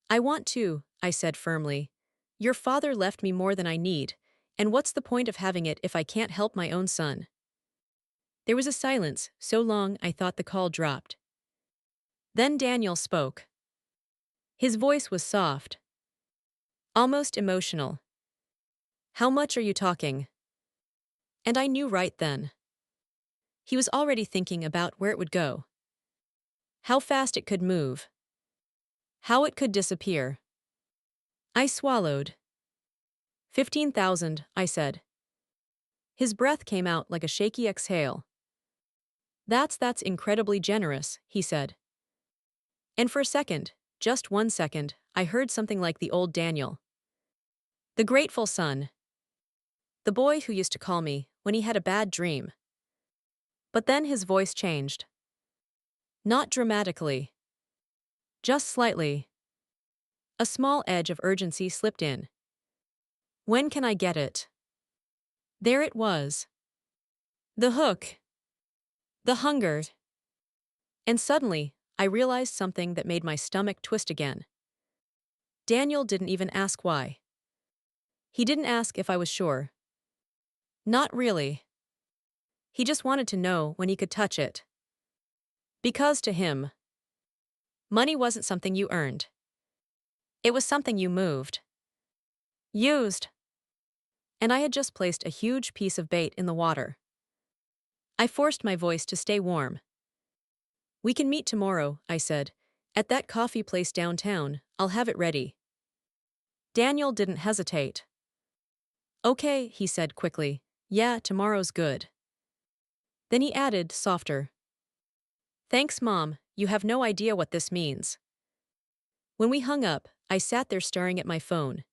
Speaker 1: I want to, I said firmly. Your father left me more than I need, and what's the point of having it if I can't help my own son? There was a silence, so long I thought the call dropped. Then Daniel spoke. His voice was soft. Almost emotional. How much are you talking? And I knew right then. He was already thinking about where it would go. How fast it could move. How it could disappear. I swallowed. 15,000, I said. His breath came out like a shaky exhale. That's incredibly generous, he said. And for a second, just 1 second, I heard something like the old Daniel. The grateful son. The boy who used to call me when he had a bad dream. But then his voice changed. Not dramatically. Just slightly. A small edge of urgency slipped in. When can I get it? There it was. The hook. The hunger. And suddenly, I realized something that made my stomach twist again. Daniel didn't even ask why. He didn't ask if I was sure. Not really. He just wanted to know when he could touch it. Because to him, money wasn't something you earned. It was something you moved. Used. And I had just placed a huge piece of bait in the water. I forced my voice to stay warm. We can meet tomorrow, I said. At that coffee place downtown, I'll have it ready. Daniel didn't hesitate. Okay, he said quickly. Yeah, tomorrow's good. Then he added, softer. Thanks, Mom, you have no idea what this means. When we hung up, I sat there staring at my phone.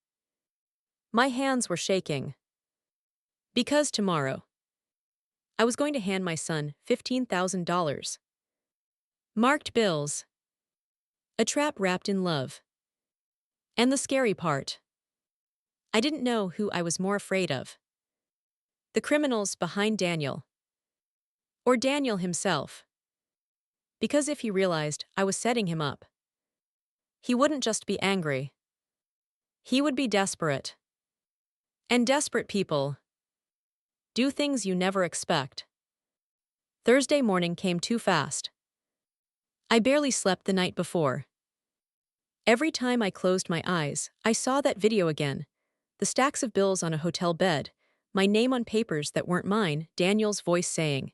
Speaker 1: My hands were shaking. Because tomorrow, I was going to hand my son $15,000. Marked bills. A trap wrapped in love. And the scary part. I didn't know who I was more afraid of. The criminals behind Daniel. Or Daniel himself. Because if he realized I was setting him up, he wouldn't just be angry. He would be desperate. And desperate people do things you never expect. Thursday morning came too fast. I barely slept the night before. Every time I closed my eyes, I saw that video again. The stacks of bills on a hotel bed, my name on papers that weren't mine, Daniel's voice saying,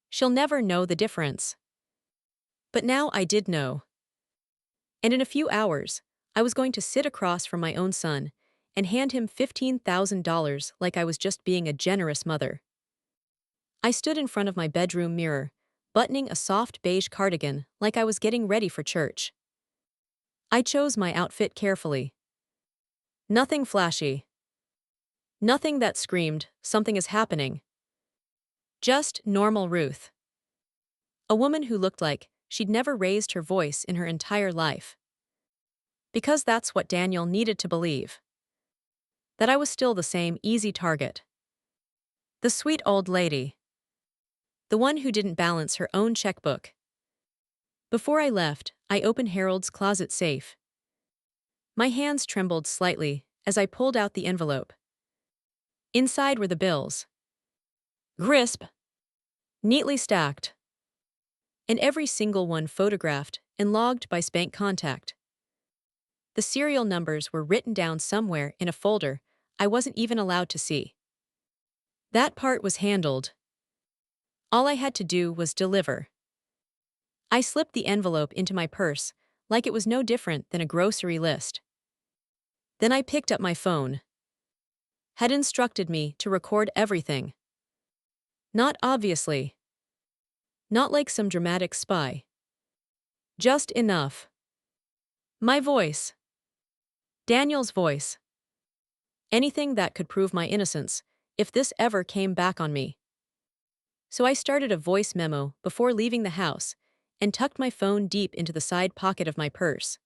Speaker 1: "She'll never know the difference." But now I did know. And in a few hours, I was going to sit across from my own son and hand him $15,000 like I was just being a generous mother. I stood in front of my bedroom mirror, buttoning a soft beige cardigan like I was getting ready for church. I chose my outfit carefully. Nothing flashy. Nothing that screamed, something is happening. Just normal Ruth. A woman who looked like she'd never raised her voice in her entire life. Because that's what Daniel needed to believe. That I was still the same easy target. The sweet old lady. The one who didn't balance her own checkbook. Before I left, I opened Harold's closet safe. My hands trembled slightly as I pulled out the envelope. Inside were the bills. Crisp. Neatly stacked. And every single one photographed and logged by bank contact. The serial numbers were written down somewhere in a folder I wasn't even allowed to see. That part was handled. All I had to do was deliver. I slipped the envelope into my purse like it was no different than a grocery list. Then I picked up my phone. Had instructed me to record everything. Not obviously. Not like some dramatic spy. Just enough. My voice. Daniel's voice. Anything that could prove my innocence, if this ever came back on me. So I started a voice memo before leaving the house and tucked my phone deep into the side pocket of my purse.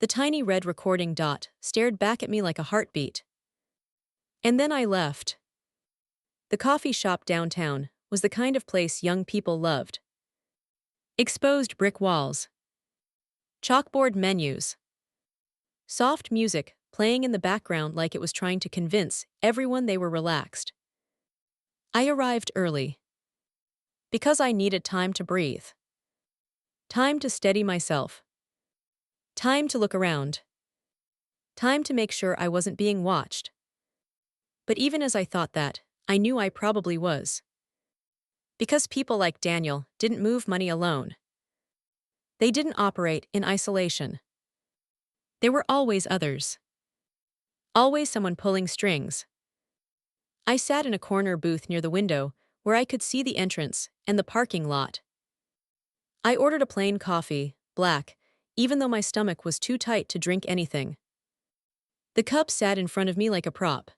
Speaker 1: The tiny red recording dot stared back at me like a heartbeat. And then I left. The coffee shop downtown was the kind of place young people loved. Exposed brick walls. Chalkboard menus. Soft music playing in the background like it was trying to convince everyone they were relaxed. I arrived early. Because I needed time to breathe. Time to steady myself. Time to look around. Time to make sure I wasn't being watched. But even as I thought that, I knew I probably was. Because people like Daniel didn't move money alone. They didn't operate in isolation. There were always others. Always someone pulling strings. I sat in a corner booth near the window where I could see the entrance and the parking lot. I ordered a plain coffee, black, even though my stomach was too tight to drink anything. The cup sat in front of me like a prop.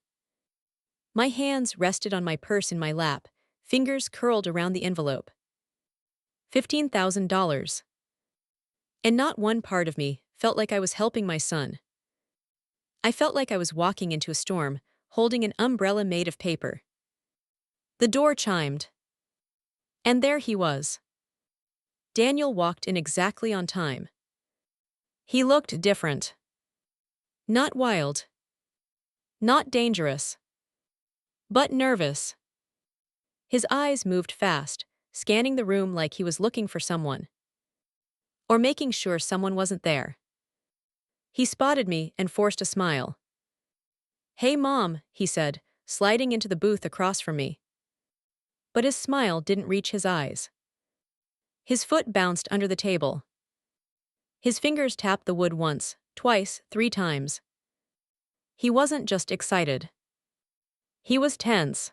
Speaker 1: My hands rested on my purse in my lap, fingers curled around the envelope. $15,000. And not one part of me felt like I was helping my son. I felt like I was walking into a storm, holding an umbrella made of paper. The door chimed. And there he was. Daniel walked in exactly on time. He looked different. Not wild. Not dangerous. But nervous. His eyes moved fast, scanning the room like he was looking for someone. Or making sure someone wasn't there. He spotted me and forced a smile. "Hey Mom," he said, sliding into the booth across from me. But his smile didn't reach his eyes. His foot bounced under the table. His fingers tapped the wood once, twice, 3 times. He wasn't just excited. He was tense.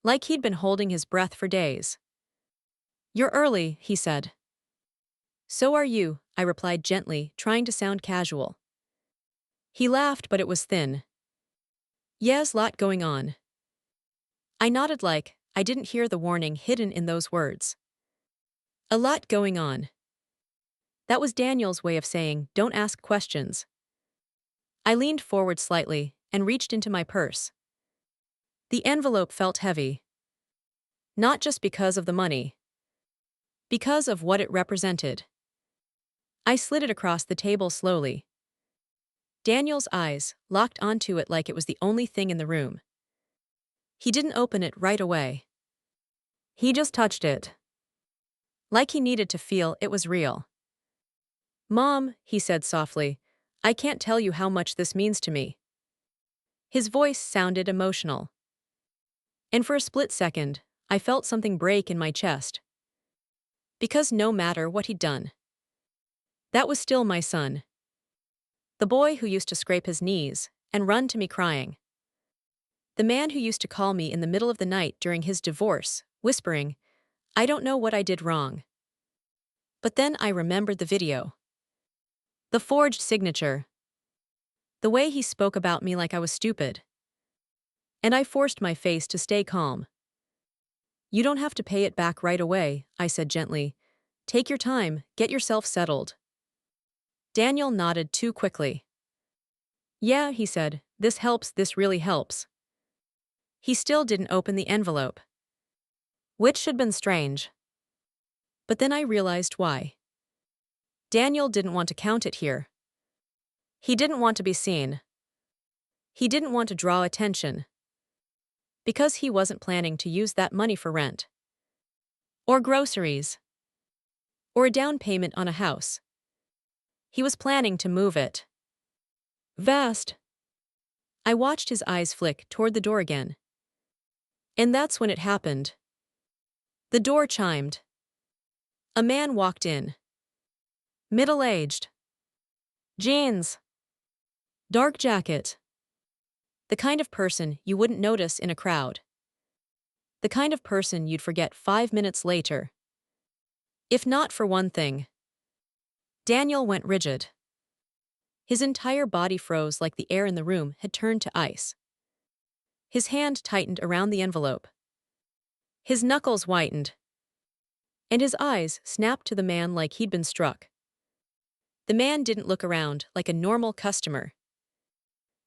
Speaker 1: Like he'd been holding his breath for days. "You're early," he said. "So are you," I replied gently, trying to sound casual. He laughed, but it was thin. "Yes, lot going on." I nodded like I didn't hear the warning hidden in those words. A lot going on. That was Daniel's way of saying, don't ask questions. I leaned forward slightly and reached into my purse. The envelope felt heavy. Not just because of the money. Because of what it represented. I slid it across the table slowly. Daniel's eyes locked onto it like it was the only thing in the room. He didn't open it right away. He just touched it. Like he needed to feel it was real. "Mom," he said softly, "I can't tell you how much this means to me." His voice sounded emotional. And for a split second, I felt something break in my chest. Because no matter what he'd done, that was still my son. The boy who used to scrape his knees and run to me crying. The man who used to call me in the middle of the night during his divorce, whispering, "I don't know what I did wrong." But then I remembered the video. The forged signature. The way he spoke about me like I was stupid. And I forced my face to stay calm. "You don't have to pay it back right away," I said gently. "Take your time, get yourself settled." Daniel nodded too quickly. "Yeah," he said, "this helps, this really helps." He still didn't open the envelope. Which should have been strange. But then I realized why. Daniel didn't want to count it here. He didn't want to be seen. He didn't want to draw attention. Because he wasn't planning to use that money for rent. Or groceries. Or a down payment on a house. He was planning to move it. Vast. I watched his eyes flick toward the door again. And that's when it happened. The door chimed. A man walked in. Middle-aged. Jeans. Dark jacket. The kind of person you wouldn't notice in a crowd. The kind of person you'd forget 5 minutes later. If not for one thing. Daniel went rigid. His entire body froze like the air in the room had turned to ice. His hand tightened around the envelope. His knuckles whitened. And his eyes snapped to the man like he'd been struck. The man didn't look around like a normal customer.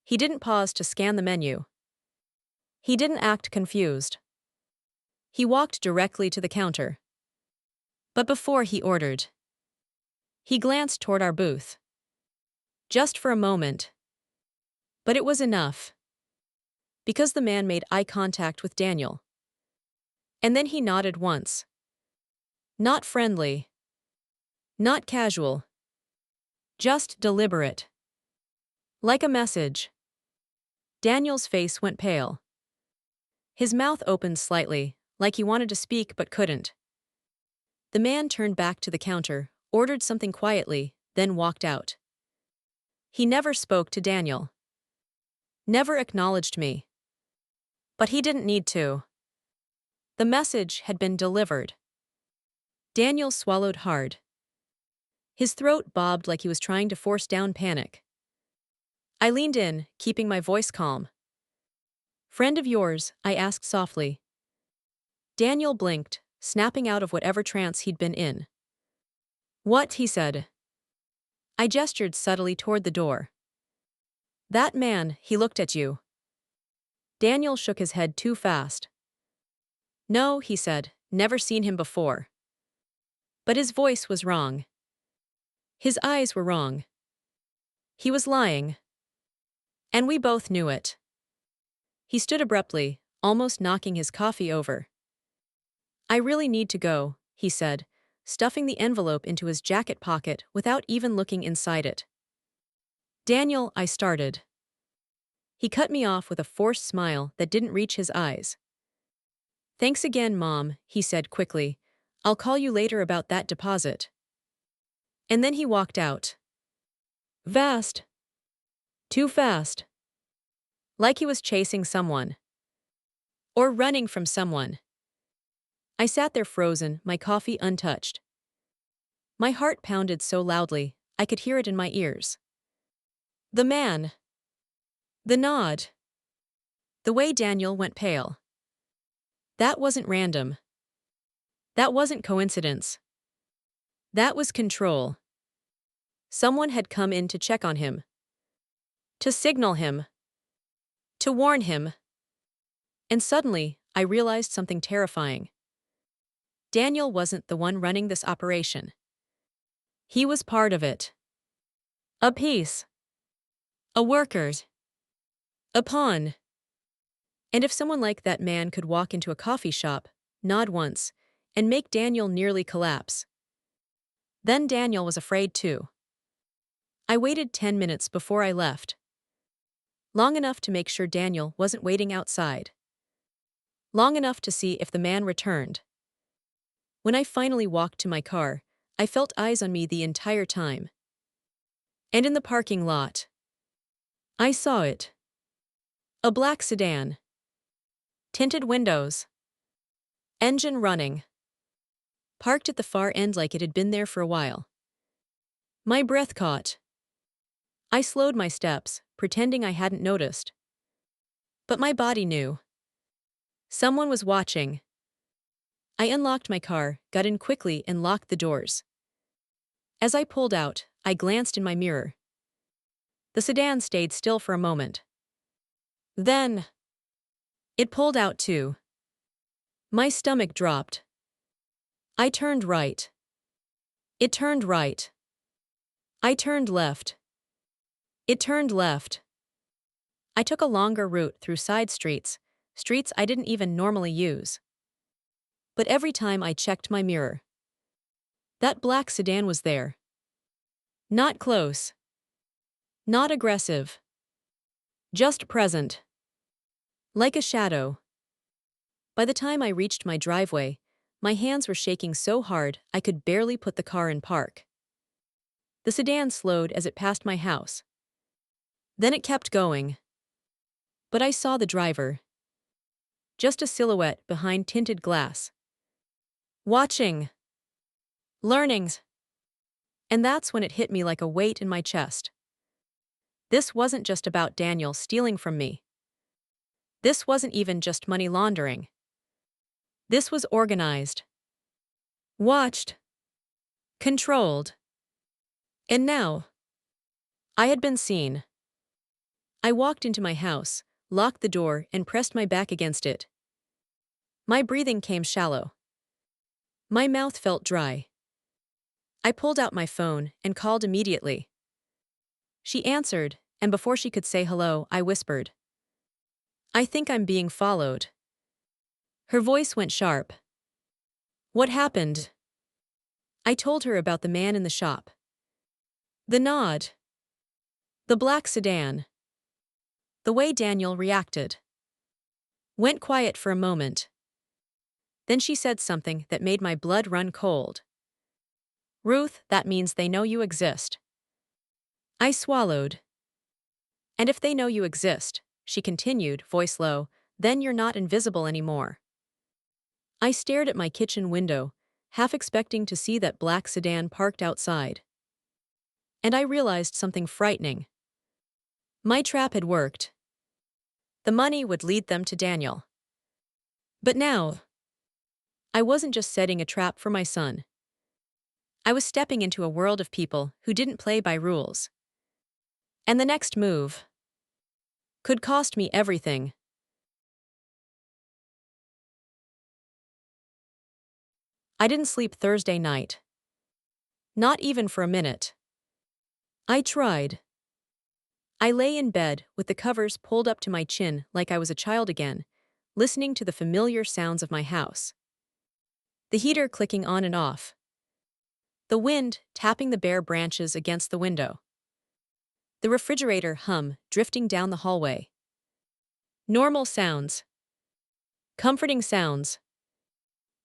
Speaker 1: He didn't pause to scan the menu. He didn't act confused. He walked directly to the counter. But before he ordered, he glanced toward our booth. Just for a moment. But it was enough. Because the man made eye contact with Daniel. And then he nodded once. Not friendly. Not casual. Just deliberate. Like a message. Daniel's face went pale. His mouth opened slightly, like he wanted to speak but couldn't. The man turned back to the counter, ordered something quietly, then walked out. He never spoke to Daniel. Never acknowledged me. But he didn't need to. The message had been delivered. Daniel swallowed hard. His throat bobbed like he was trying to force down panic. I leaned in, keeping my voice calm. "Friend of yours?" I asked softly. Daniel blinked, snapping out of whatever trance he'd been in. "What?" he said. I gestured subtly toward the door. "That man, he looked at you." Daniel shook his head too fast. "No," he said, "never seen him before." But his voice was wrong. His eyes were wrong. He was lying. And we both knew it. He stood abruptly, almost knocking his coffee over. "I really need to go," he said, stuffing the envelope into his jacket pocket without even looking inside it. "Daniel," I started. He cut me off with a forced smile that didn't reach his eyes. "Thanks again, Mom," he said quickly. "I'll call you later about that deposit." And then he walked out. Fast. Too fast. Like he was chasing someone. Or running from someone. I sat there frozen, my coffee untouched. My heart pounded so loudly, I could hear it in my ears. The man. The nod. The way Daniel went pale. That wasn't random. That wasn't coincidence. That was control. Someone had come in to check on him. To signal him. To warn him. And suddenly, I realized something terrifying. Daniel wasn't the one running this operation. He was part of it. A piece. A worker. A pawn. And if someone like that man could walk into a coffee shop, nod once, and make Daniel nearly collapse, then Daniel was afraid too. I waited 10 minutes before I left. Long enough to make sure Daniel wasn't waiting outside. Long enough to see if the man returned. When I finally walked to my car, I felt eyes on me the entire time. And in the parking lot, I saw it. A black sedan. Tinted windows. Engine running. Parked at the far end like it had been there for a while. My breath caught. I slowed my steps, pretending I hadn't noticed. But my body knew. Someone was watching. I unlocked my car, got in quickly, and locked the doors. As I pulled out, I glanced in my mirror. The sedan stayed still for a moment. Then, it pulled out too. My stomach dropped. I turned right. It turned right. I turned left. It turned left. I took a longer route through side streets, streets I didn't even normally use. But every time I checked my mirror, that black sedan was there. Not close. Not aggressive. Just present. Like a shadow. By the time I reached my driveway, my hands were shaking so hard I could barely put the car in park. The sedan slowed as it passed my house. Then it kept going. But I saw the driver. Just a silhouette behind tinted glass. Watching. Learning. And that's when it hit me like a weight in my chest. This wasn't just about Daniel stealing from me. This wasn't even just money laundering. This was organized. Watched. Controlled. And now, I had been seen. I walked into my house, locked the door, and pressed my back against it. My breathing came shallow. My mouth felt dry. I pulled out my phone and called immediately. She answered, and before she could say hello, I whispered, "I think I'm being followed." Her voice went sharp. "What happened?" I told her about the man in the shop. The nod. The black sedan. The way Daniel reacted. Went quiet for a moment. Then she said something that made my blood run cold. "Ruth, that means they know you exist." I swallowed. "And if they know you exist," she continued, voice low, "then you're not invisible anymore." I stared at my kitchen window, half expecting to see that black sedan parked outside. And I realized something frightening. My trap had worked. The money would lead them to Daniel. But now, I wasn't just setting a trap for my son. I was stepping into a world of people who didn't play by rules. And the next move could cost me everything. I didn't sleep Thursday night. Not even for a minute. I tried. I lay in bed with the covers pulled up to my chin like I was a child again, listening to the familiar sounds of my house. The heater clicking on and off. The wind tapping the bare branches against the window. The refrigerator hum drifting down the hallway. Normal sounds. Comforting sounds.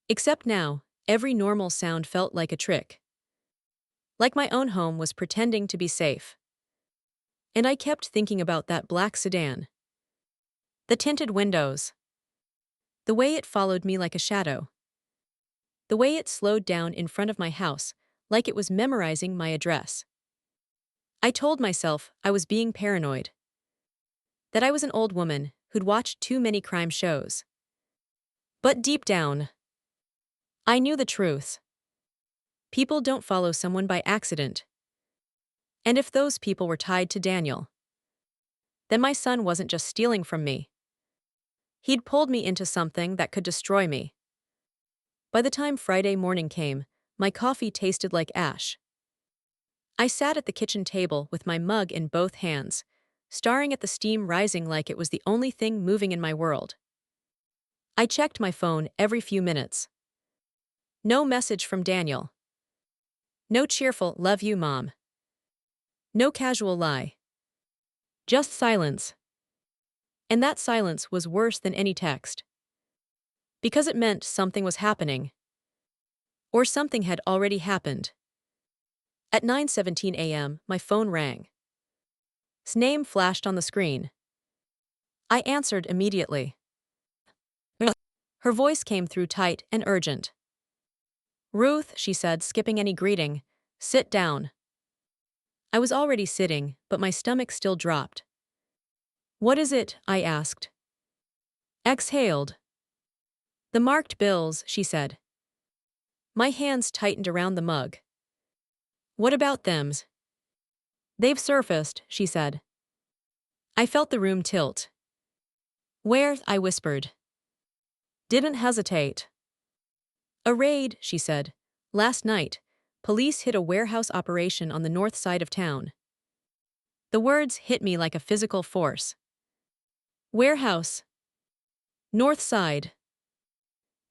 Speaker 1: Except now, every normal sound felt like a trick. Like my own home was pretending to be safe. And I kept thinking about that black sedan. The tinted windows. The way it followed me like a shadow. The way it slowed down in front of my house, like it was memorizing my address. I told myself I was being paranoid. That I was an old woman who'd watched too many crime shows. But deep down, I knew the truth. People don't follow someone by accident. And if those people were tied to Daniel, then my son wasn't just stealing from me. He'd pulled me into something that could destroy me. By the time Friday morning came, my coffee tasted like ash. I sat at the kitchen table with my mug in both hands, staring at the steam rising like it was the only thing moving in my world. I checked my phone every few minutes. No message from Daniel. No cheerful "love you, Mom." No casual lie. Just silence. And that silence was worse than any text. Because it meant something was happening. Or something had already happened. At 9:17 a.m., my phone rang. His name flashed on the screen. I answered immediately. Her voice came through tight and urgent. "Ruth," she said, skipping any greeting, "sit down." I was already sitting, but my stomach still dropped. "What is it?" I asked. Exhaled. "The marked bills," she said. My hands tightened around the mug. "What about them?" "They've surfaced," she said. I felt the room tilt. "Where?" I whispered. Didn't hesitate. "A raid," she said. "Last night, police hit a warehouse operation on the north side of town." The words hit me like a physical force. Warehouse. North side.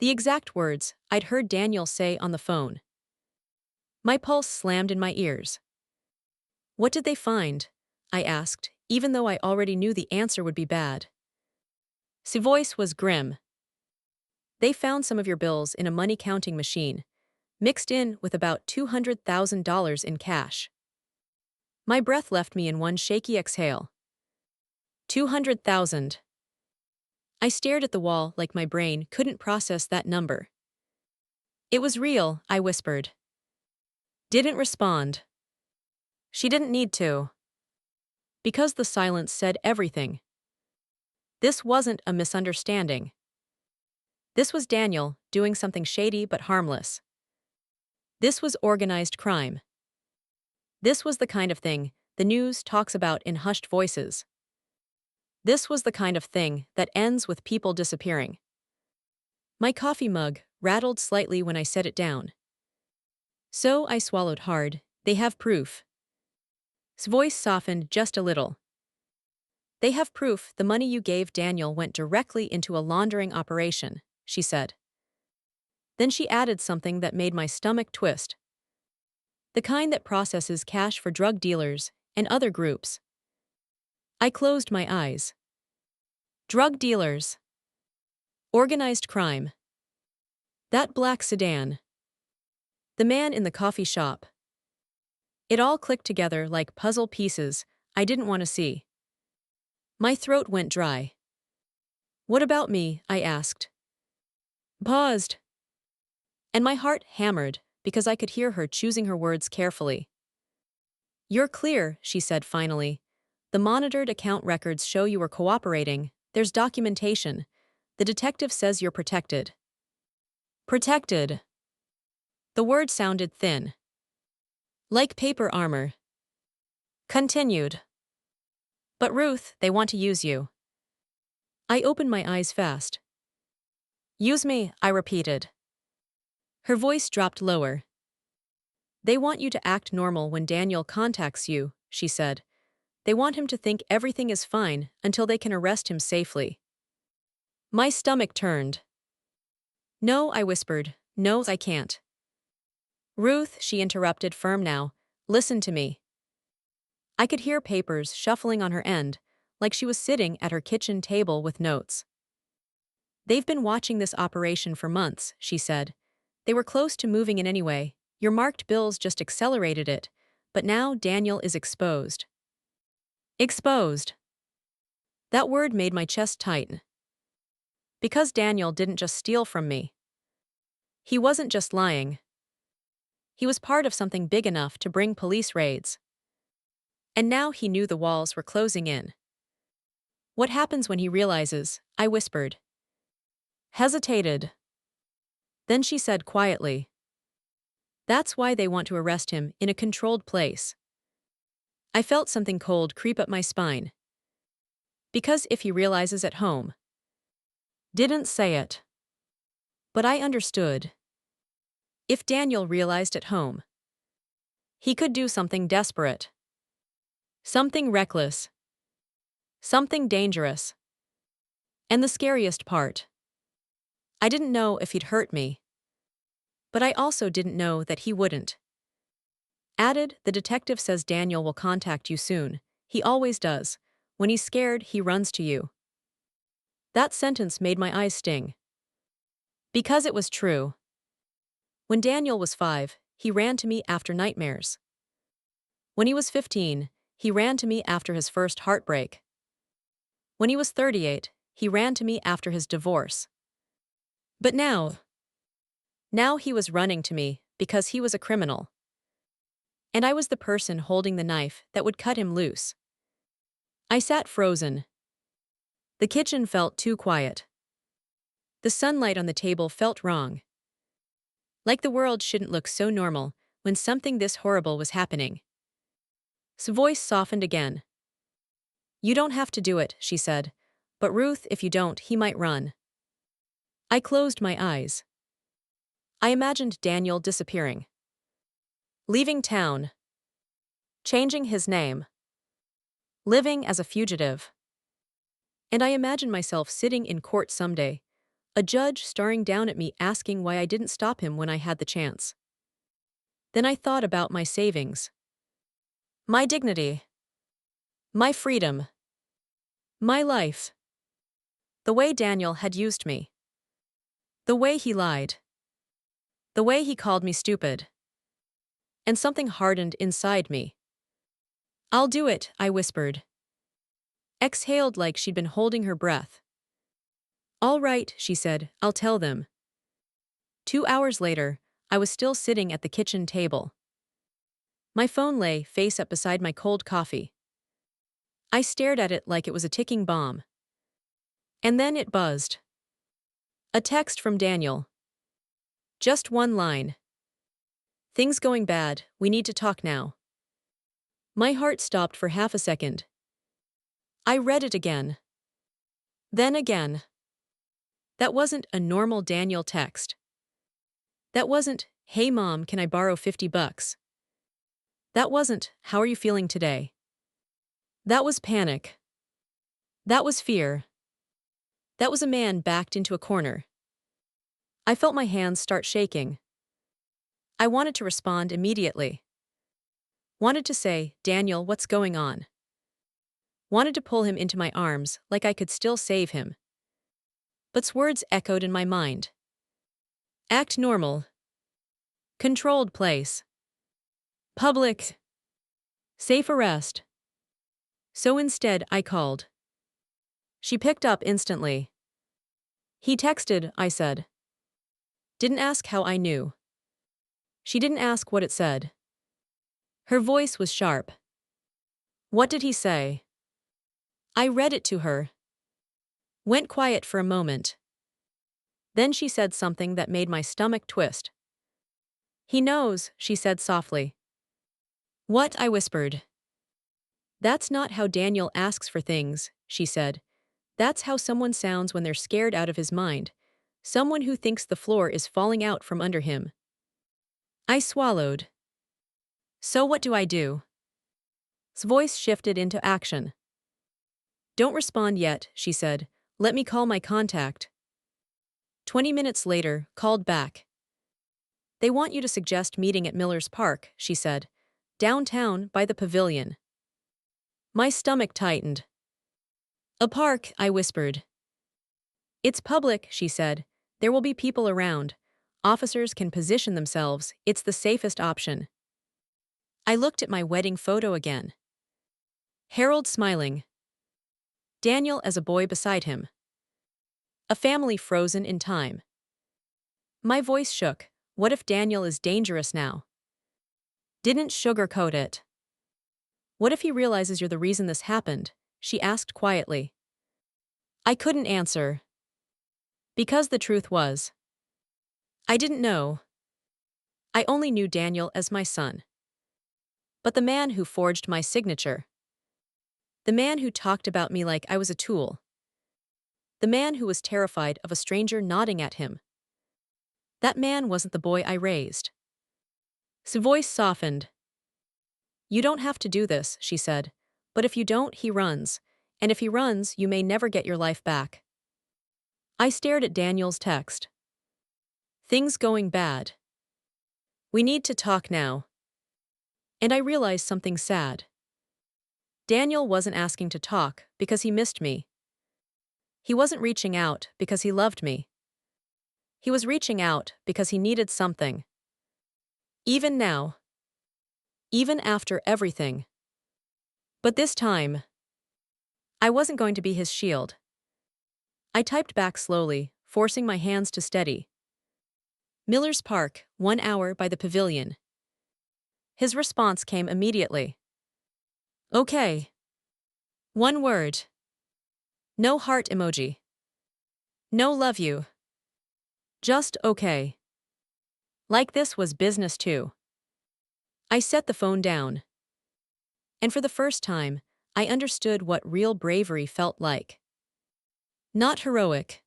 Speaker 1: The exact words I'd heard Daniel say on the phone. My pulse slammed in my ears. "What did they find?" I asked, even though I already knew the answer would be bad. His voice was grim. "They found some of your bills in a money counting machine, mixed in with about $200,000 in cash." My breath left me in one shaky exhale. 200,000. I stared at the wall like my brain couldn't process that number. "It was real," I whispered. Didn't respond. She didn't need to. Because the silence said everything. This wasn't a misunderstanding. This was Daniel doing something shady but harmless. This was organized crime. This was the kind of thing the news talks about in hushed voices. This was the kind of thing that ends with people disappearing. My coffee mug rattled slightly when I set it down. So I swallowed hard. "They have proof." His voice softened just a little. "They have proof the money you gave Daniel went directly into a laundering operation," she said. Then she added something that made my stomach twist. "The kind that processes cash for drug dealers and other groups." I closed my eyes. Drug dealers. Organized crime. That black sedan. The man in the coffee shop. It all clicked together like puzzle pieces I didn't want to see. My throat went dry. "What about me?" I asked. Paused. And my heart hammered because I could hear her choosing her words carefully. "You're clear," she said finally. "The monitored account records show you were cooperating. There's documentation. The detective says you're protected." Protected. The word sounded thin. Like paper armor. Continued. "But Ruth, they want to use you." I opened my eyes fast. "Use me," I repeated. Her voice dropped lower. "They want you to act normal when Daniel contacts you," she said. "They want him to think everything is fine until they can arrest him safely." My stomach turned. No, I whispered. No, I can't. Ruth, she interrupted, firm now. Listen to me. I could hear papers shuffling on her end, like she was sitting at her kitchen table with notes. They've been watching this operation for months, she said. They were close to moving in anyway. Your marked bills just accelerated it. But now Daniel is exposed. Exposed. That word made my chest tighten. Because Daniel didn't just steal from me. He wasn't just lying. He was part of something big enough to bring police raids. And now he knew the walls were closing in. What happens when he realizes? I whispered. Hesitated. Then she said quietly. That's why they want to arrest him in a controlled place. I felt something cold creep up my spine. Because if he realizes at home. Didn't say it. But I understood. If Daniel realized at home. He could do something desperate. Something reckless. Something dangerous. And the scariest part. I didn't know if he'd hurt me. But I also didn't know that he wouldn't. Added, the detective says Daniel will contact you soon. He always does. When he's scared, he runs to you. That sentence made my eyes sting. Because it was true. When Daniel was 5, he ran to me after nightmares. When he was 15, he ran to me after his first heartbreak. When he was 38, he ran to me after his divorce. But now he was running to me because he was a criminal. And I was the person holding the knife that would cut him loose. I sat frozen. The kitchen felt too quiet. The sunlight on the table felt wrong. Like the world shouldn't look so normal when something this horrible was happening. His voice softened again. You don't have to do it, she said. But Ruth, if you don't, he might run. I closed my eyes. I imagined Daniel disappearing. Leaving town. Changing his name. Living as a fugitive. And I imagined myself sitting in court someday, a judge staring down at me asking why I didn't stop him when I had the chance. Then I thought about my savings. My dignity. My freedom. My life. The way Daniel had used me. The way he lied. The way he called me stupid. And something hardened inside me. I'll do it, I whispered. Exhaled like she'd been holding her breath. All right, she said, I'll tell them. 2 hours later, I was still sitting at the kitchen table. My phone lay face up beside my cold coffee. I stared at it like it was a ticking bomb. And then it buzzed. A text from Daniel. Just one line. Things going bad, we need to talk now. My heart stopped for half a second. I read it again. Then again. That wasn't a normal Daniel text. That wasn't, hey mom, can I borrow $50? That wasn't, how are you feeling today? That was panic. That was fear. That was a man backed into a corner. I felt my hands start shaking. I wanted to respond immediately. Wanted to say, Daniel, what's going on? Wanted to pull him into my arms like I could still save him. But's words echoed in my mind. Act normal. Controlled place. Public. Safe arrest. So instead, I called. She picked up instantly. He texted, I said. Didn't ask how I knew. She didn't ask what it said. Her voice was sharp. What did he say? I read it to her. Went quiet for a moment. Then she said something that made my stomach twist. He knows, she said softly. What? I whispered. That's not how Daniel asks for things, she said. That's how someone sounds when they're scared out of his mind. Someone who thinks the floor is falling out from under him. I swallowed. So what do I do? His voice shifted into action. Don't respond yet, she said. Let me call my contact. 20 minutes later, called back. They want you to suggest meeting at Miller's Park, she said. Downtown, by the pavilion. My stomach tightened. A park, I whispered. It's public, she said. There will be people around. Officers can position themselves. It's the safest option. I looked at my wedding photo again. Harold smiling. Daniel as a boy beside him. A family frozen in time. My voice shook. What if Daniel is dangerous now? Didn't sugarcoat it. What if he realizes you're the reason this happened? She asked quietly. I couldn't answer. Because the truth was, I didn't know. I only knew Daniel as my son. But the man who forged my signature. The man who talked about me like I was a tool. The man who was terrified of a stranger nodding at him. That man wasn't the boy I raised. His voice softened. You don't have to do this, she said. But if you don't, he runs. And if he runs, you may never get your life back. I stared at Daniel's text. Things going bad. We need to talk now. And I realized something sad. Daniel wasn't asking to talk because he missed me. He wasn't reaching out because he loved me. He was reaching out because he needed something. Even now. Even after everything. But this time, I wasn't going to be his shield. I typed back slowly, forcing my hands to steady. Miller's Park, 1 hour by the pavilion. His response came immediately. Okay. One word. No heart emoji. No love you. Just okay. Like this was business too. I set the phone down. And for the first time, I understood what real bravery felt like. Not heroic.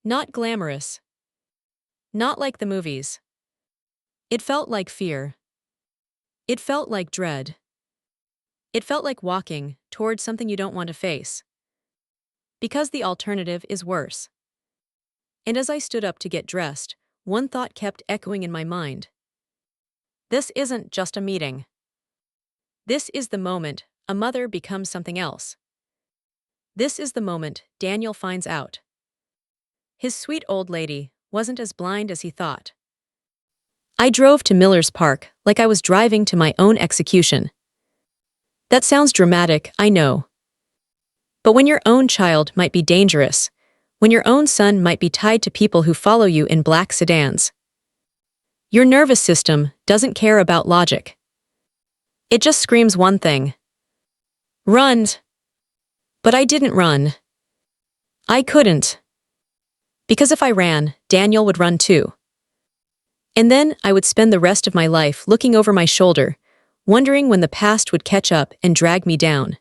Speaker 1: Not glamorous. Not like the movies. It felt like fear. It felt like dread. It felt like walking towards something you don't want to face. Because the alternative is worse. And as I stood up to get dressed, one thought kept echoing in my mind. This isn't just a meeting. This is the moment a mother becomes something else. This is the moment Daniel finds out. His sweet old lady wasn't as blind as he thought. I drove to Miller's Park like I was driving to my own execution. That sounds dramatic, I know. But when your own child might be dangerous, when your own son might be tied to people who follow you in black sedans, your nervous system doesn't care about logic. It just screams one thing. Run. But I didn't run. I couldn't. Because if I ran, Daniel would run too. And then I would spend the rest of my life looking over my shoulder, wondering when the past would catch up and drag me down.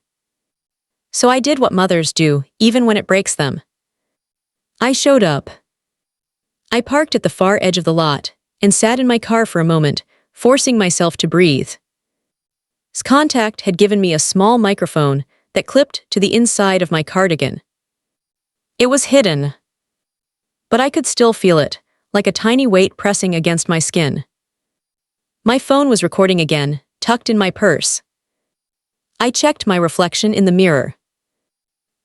Speaker 1: So I did what mothers do, even when it breaks them. I showed up. I parked at the far edge of the lot and sat in my car for a moment, forcing myself to breathe. His contact had given me a small microphone that clipped to the inside of my cardigan. It was hidden. But I could still feel it, like a tiny weight pressing against my skin. My phone was recording again, tucked in my purse. I checked my reflection in the mirror.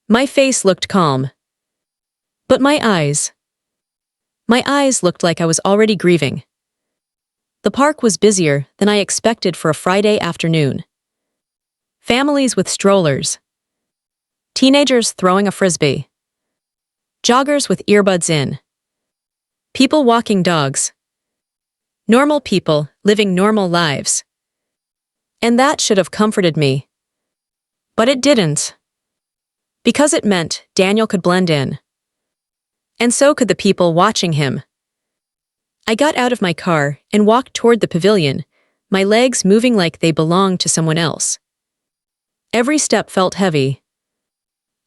Speaker 1: My face looked calm. But my eyes looked like I was already grieving. The park was busier than I expected for a Friday afternoon. Families with strollers. Teenagers throwing a frisbee. Joggers with earbuds in. People walking dogs. Normal people living normal lives. And that should have comforted me. But it didn't. Because it meant Daniel could blend in. And so could the people watching him. I got out of my car and walked toward the pavilion, my legs moving like they belonged to someone else. Every step felt heavy.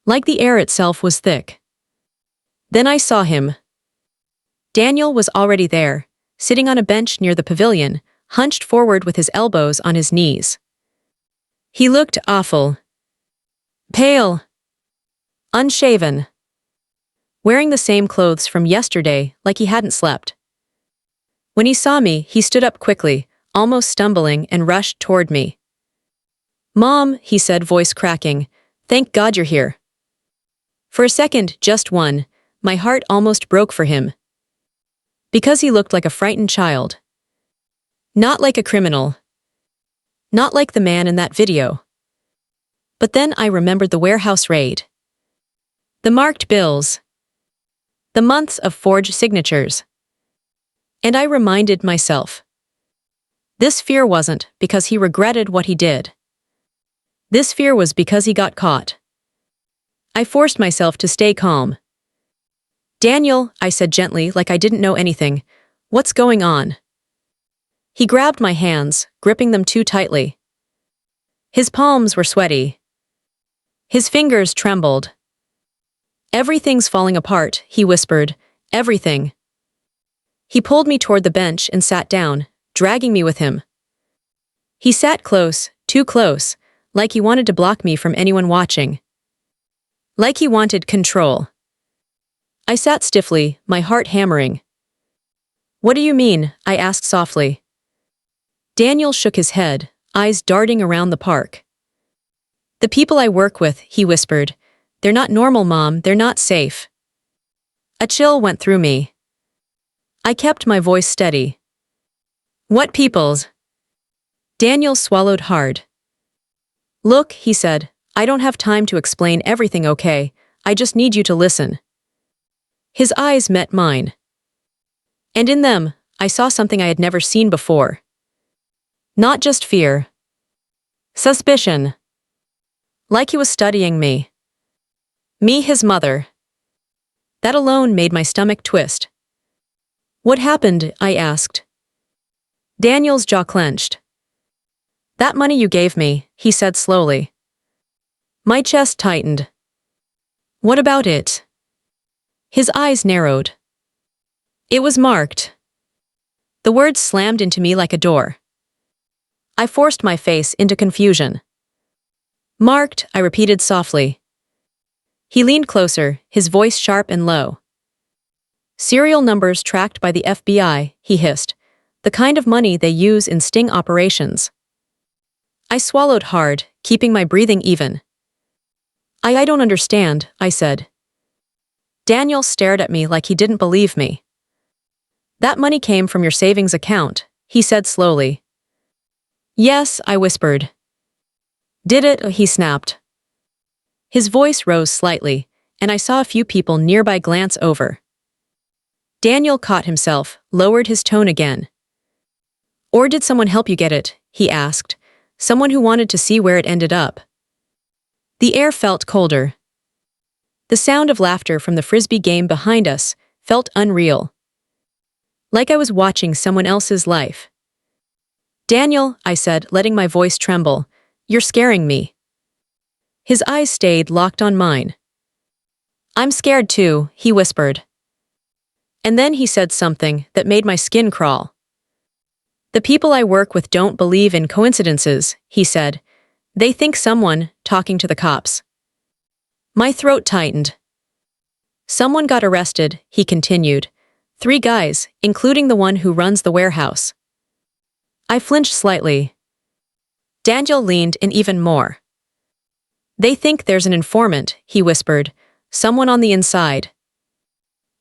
Speaker 1: Like the air itself was thick. Then I saw him. Daniel was already there, sitting on a bench near the pavilion, hunched forward with his elbows on his knees. He looked awful. Pale. Unshaven. wearing the same clothes from yesterday like he hadn't slept. When he saw me, he stood up quickly, almost stumbling, and rushed toward me. "Mom," he said, voice cracking, "thank God you're here." For a second, just one, my heart almost broke for him. Because he looked like a frightened child. Not like a criminal. Not like the man in that video. But then I remembered the warehouse raid. The marked bills. The months of forged signatures. And I reminded myself. This fear wasn't because he regretted what he did. This fear was because he got caught. I forced myself to stay calm. "Daniel," I said gently, like I didn't know anything, "what's going on?" He grabbed my hands, gripping them too tightly. His palms were sweaty. His fingers trembled. "Everything's falling apart," he whispered. "Everything." He pulled me toward the bench and sat down, dragging me with him. He sat close, too close, like he wanted to block me from anyone watching. Like he wanted control. I sat stiffly, my heart hammering. "What do you mean?" I asked softly. Daniel shook his head, eyes darting around the park. "The people I work with," he whispered. "They're not normal, Mom, they're not safe." A chill went through me. I kept my voice steady. "What peoples?" Daniel swallowed hard. "Look," he said, "I don't have time to explain everything, okay? I just need you to listen." His eyes met mine. And in them, I saw something I had never seen before. Not just fear. Suspicion. Like he was studying me. Me, his mother. That alone made my stomach twist. "What happened?" I asked. Daniel's jaw clenched. "That money you gave me," he said slowly. My chest tightened. "What about it?" His eyes narrowed. "It was marked." The words slammed into me like a door. I forced my face into confusion. "Marked," I repeated softly. He leaned closer, his voice sharp and low. "Serial numbers tracked by the FBI," he hissed. "The kind of money they use in sting operations." I swallowed hard, keeping my breathing even. I don't understand," I said. Daniel stared at me like he didn't believe me. "That money came from your savings account," he said slowly. "Yes," I whispered. "Did it?" he snapped. His voice rose slightly, and I saw a few people nearby glance over. Daniel caught himself, lowered his tone again. "Or did someone help you get it?" he asked. "Someone who wanted to see where it ended up." The air felt colder. The sound of laughter from the frisbee game behind us felt unreal. Like I was watching someone else's life. "Daniel," I said, letting my voice tremble, "you're scaring me." His eyes stayed locked on mine. "I'm scared too," he whispered. And then he said something that made my skin crawl. "The people I work with don't believe in coincidences," he said. "They think someone, talking to the cops." My throat tightened. "Someone got arrested," he continued. 3 guys, including the one who runs the warehouse." I flinched slightly. Daniel leaned in even more. "They think there's an informant," he whispered. "Someone on the inside."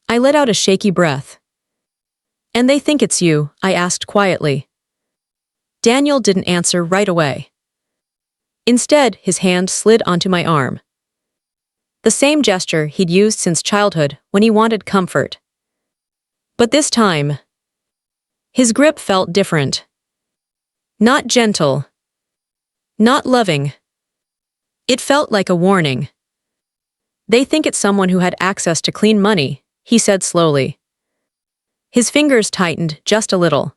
Speaker 1: I let out a shaky breath. "And they think it's you?" I asked quietly. Daniel didn't answer right away. Instead, his hand slid onto my arm. The same gesture he'd used since childhood when he wanted comfort. But this time, his grip felt different. Not gentle. Not loving. It felt like a warning. "They think it's someone who had access to clean money," he said slowly. His fingers tightened just a little.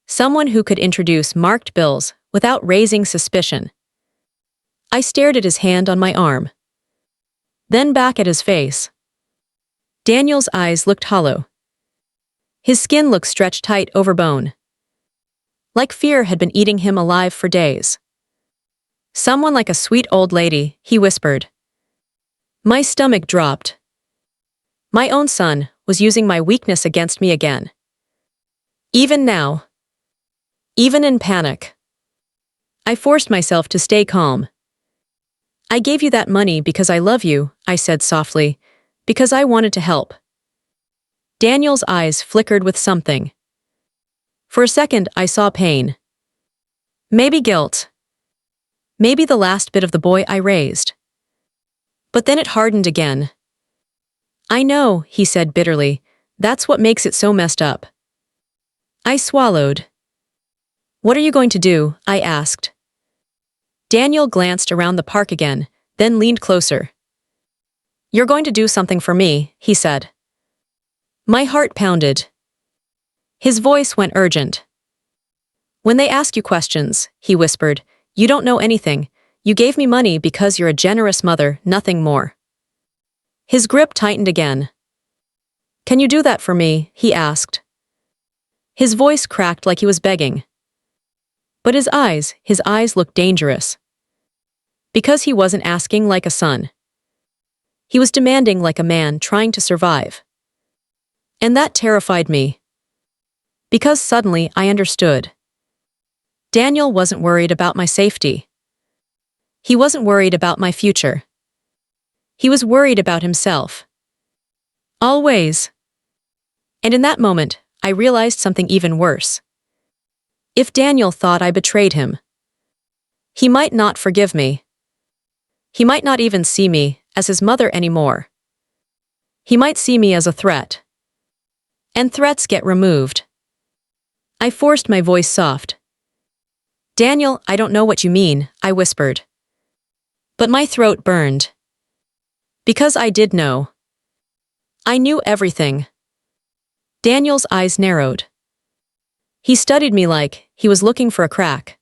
Speaker 1: "Someone who could introduce marked bills without raising suspicion." I stared at his hand on my arm. Then back at his face. Daniel's eyes looked hollow. His skin looked stretched tight over bone. Like fear had been eating him alive for days. "Someone like a sweet old lady," he whispered. My stomach dropped. My own son was using my weakness against me again. Even now. Even in panic. I forced myself to stay calm. I gave you that money because I love you, I said softly, because I wanted to help. Daniel's eyes flickered with something. For a second, I saw pain. Maybe guilt. Maybe the last bit of the boy I raised. But then it hardened again. I know, he said bitterly, that's what makes it so messed up. I swallowed. What are you going to do? I asked. Daniel glanced around the park again, then leaned closer. You're going to do something for me, he said. My heart pounded. His voice went urgent. When they ask you questions, he whispered, you don't know anything. You gave me money because you're a generous mother, nothing more. His grip tightened again. Can you do that for me? He asked. His voice cracked like he was begging. But his eyes looked dangerous. Because he wasn't asking like a son. He was demanding like a man trying to survive. And that terrified me. Because suddenly I understood. Daniel wasn't worried about my safety. He wasn't worried about my future. He was worried about himself. Always. And in that moment, I realized something even worse. If Daniel thought I betrayed him, he might not forgive me. He might not even see me as his mother anymore. He might see me as a threat. And threats get removed. I forced my voice soft. Daniel, I don't know what you mean, I whispered. But my throat burned. Because I did know. I knew everything. Daniel's eyes narrowed. He studied me like he was looking for a crack.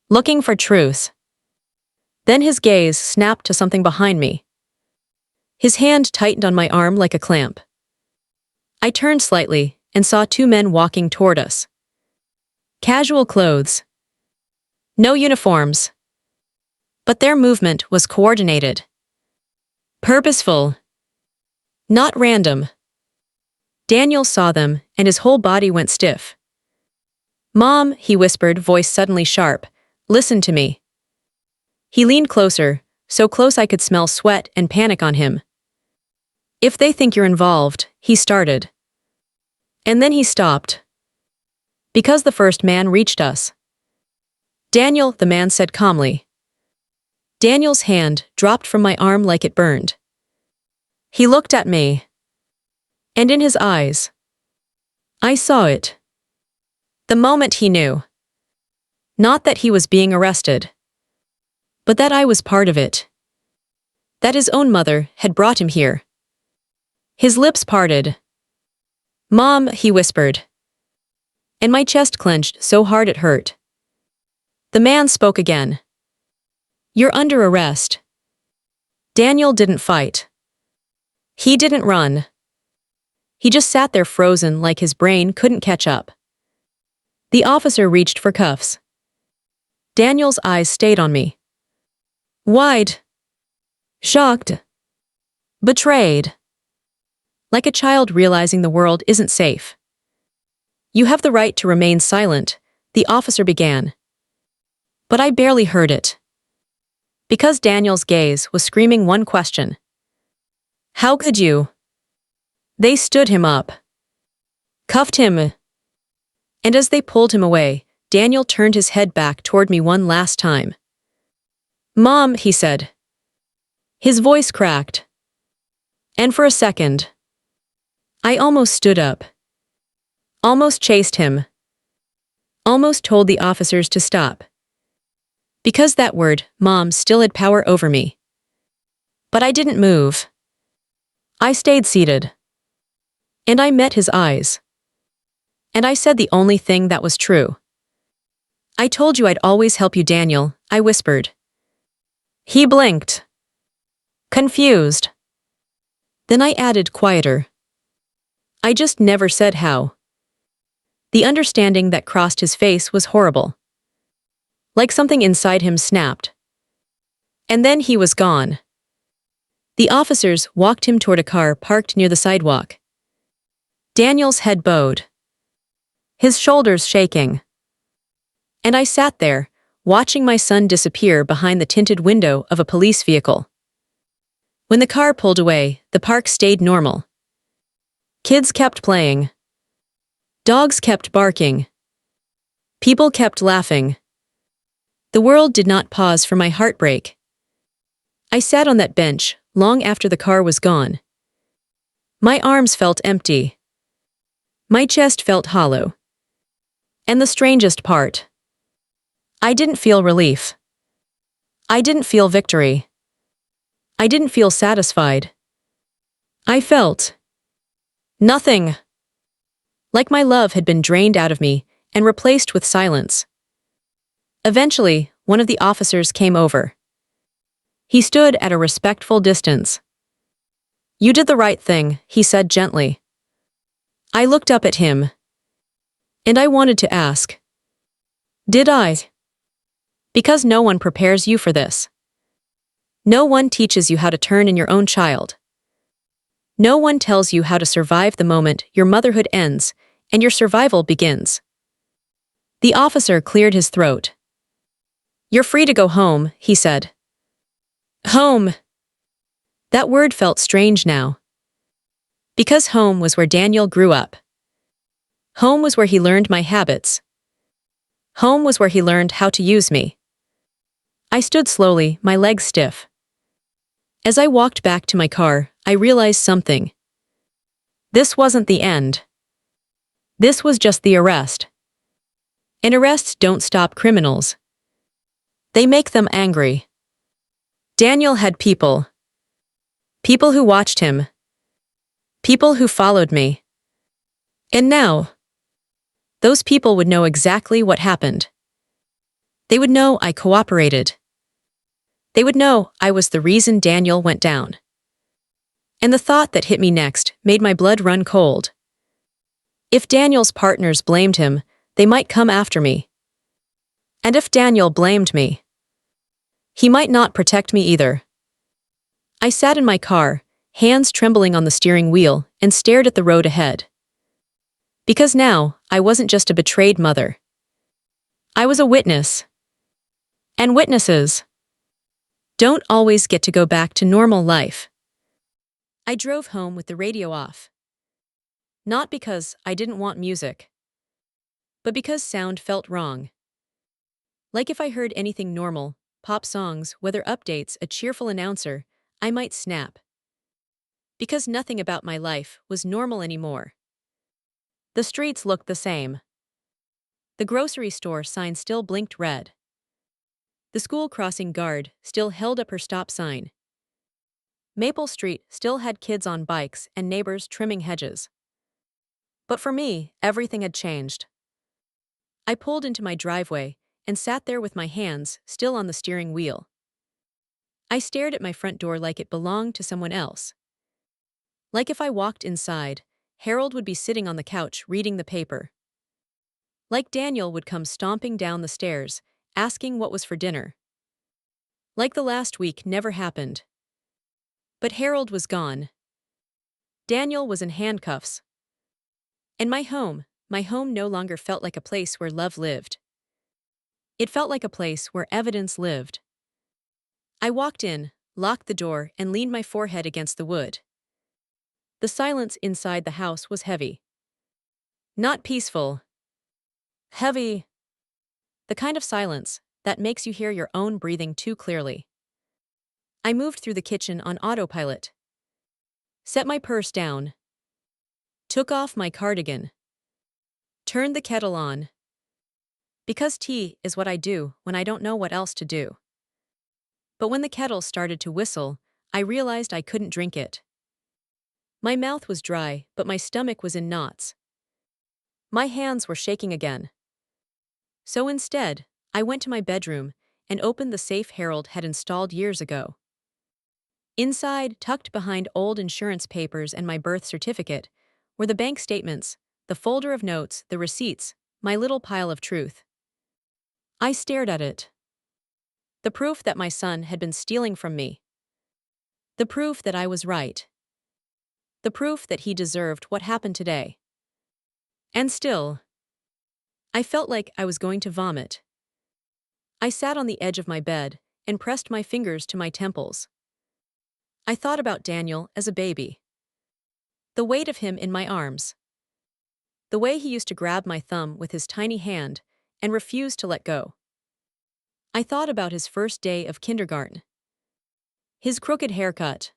Speaker 1: Looking for truth. Then his gaze snapped to something behind me. His hand tightened on my arm like a clamp. I turned slightly and saw two men walking toward us. Casual clothes. No uniforms. But their movement was coordinated. Purposeful. Not random. Daniel saw them, and his whole body went stiff. Mom, he whispered, voice suddenly sharp, listen to me. He leaned closer, so close I could smell sweat and panic on him. If they think you're involved, he started. And then he stopped. Because the first man reached us. Daniel, the man said calmly. Daniel's hand dropped from my arm like it burned. He looked at me. And in his eyes, I saw it. The moment he knew. Not that he was being arrested. But that I was part of it. That his own mother had brought him here. His lips parted. Mom, he whispered. And my chest clenched so hard it hurt. The man spoke again. You're under arrest. Daniel didn't fight. He didn't run. He just sat there frozen like his brain couldn't catch up. The officer reached for cuffs. Daniel's eyes stayed on me. Wide. Shocked. Betrayed. Like a child realizing the world isn't safe. You have the right to remain silent, the officer began. But I barely heard it. Because Daniel's gaze was screaming one question. How could you? They stood him up. Cuffed him. And as they pulled him away, Daniel turned his head back toward me one last time. Mom, he said. His voice cracked. And for a second, I almost stood up. Almost chased him. Almost told the officers to stop. Because that word, Mom, still had power over me. But I didn't move. I stayed seated. And I met his eyes. And I said the only thing that was true. I told you I'd always help you, Daniel, I whispered. He blinked. Confused. Then I added quieter. I just never said how. The understanding that crossed his face was horrible. Like something inside him snapped. And then he was gone. The officers walked him toward a car parked near the sidewalk. Daniel's head bowed, his shoulders shaking. And I sat there, watching my son disappear behind the tinted window of a police vehicle. When the car pulled away, the park stayed normal. Kids kept playing. Dogs kept barking. People kept laughing. The world did not pause for my heartbreak. I sat on that bench long after the car was gone. My arms felt empty. My chest felt hollow. And the strangest part, I didn't feel relief. I didn't feel victory. I didn't feel satisfied. I felt nothing. Like my love had been drained out of me and replaced with silence. Eventually, one of the officers came over. He stood at a respectful distance. "You did the right thing," he said gently. I looked up at him. And I wanted to ask, did I? Because no one prepares you for this. No one teaches you how to turn in your own child. No one tells you how to survive the moment your motherhood ends and your survival begins. The officer cleared his throat. "You're free to go home," he said. Home. That word felt strange now. Because home was where Daniel grew up. Home was where he learned my habits. Home was where he learned how to use me. I stood slowly, my legs stiff. As I walked back to my car, I realized something. This wasn't the end. This was just the arrest. And arrests don't stop criminals. They make them angry. Daniel had people. People who watched him. People who followed me. And now, those people would know exactly what happened. They would know I cooperated. They would know I was the reason Daniel went down. And the thought that hit me next made my blood run cold. If Daniel's partners blamed him, they might come after me. And if Daniel blamed me, he might not protect me either. I sat in my car, hands trembling on the steering wheel, and stared at the road ahead. Because now, I wasn't just a betrayed mother. I was a witness. And witnesses don't always get to go back to normal life. I drove home with the radio off. Not because I didn't want music, but because sound felt wrong. Like if I heard anything normal, pop songs, weather updates, a cheerful announcer, I might snap. Because nothing about my life was normal anymore. The streets looked the same. The grocery store sign still blinked red. The school crossing guard still held up her stop sign. Maple Street still had kids on bikes and neighbors trimming hedges. But for me, everything had changed. I pulled into my driveway and sat there with my hands still on the steering wheel. I stared at my front door like it belonged to someone else. Like if I walked inside, Harold would be sitting on the couch reading the paper. Like Daniel would come stomping down the stairs, asking what was for dinner. Like the last week never happened. But Harold was gone. Daniel was in handcuffs. And my home no longer felt like a place where love lived. It felt like a place where evidence lived. I walked in, locked the door, and leaned my forehead against the wood. The silence inside the house was heavy. Not peaceful. Heavy. The kind of silence that makes you hear your own breathing too clearly. I moved through the kitchen on autopilot. Set my purse down. Took off my cardigan. Turned the kettle on. Because tea is what I do when I don't know what else to do. But when the kettle started to whistle, I realized I couldn't drink it. My mouth was dry, but my stomach was in knots. My hands were shaking again. So instead, I went to my bedroom and opened the safe Harold had installed years ago. Inside, tucked behind old insurance papers and my birth certificate, were the bank statements, the folder of notes, the receipts, my little pile of truth. I stared at it. The proof that my son had been stealing from me. The proof that I was right. The proof that he deserved what happened today. And still, I felt like I was going to vomit. I sat on the edge of my bed and pressed my fingers to my temples. I thought about Daniel as a baby. The weight of him in my arms. The way he used to grab my thumb with his tiny hand and refuse to let go. I thought about his first day of kindergarten. His crooked haircut.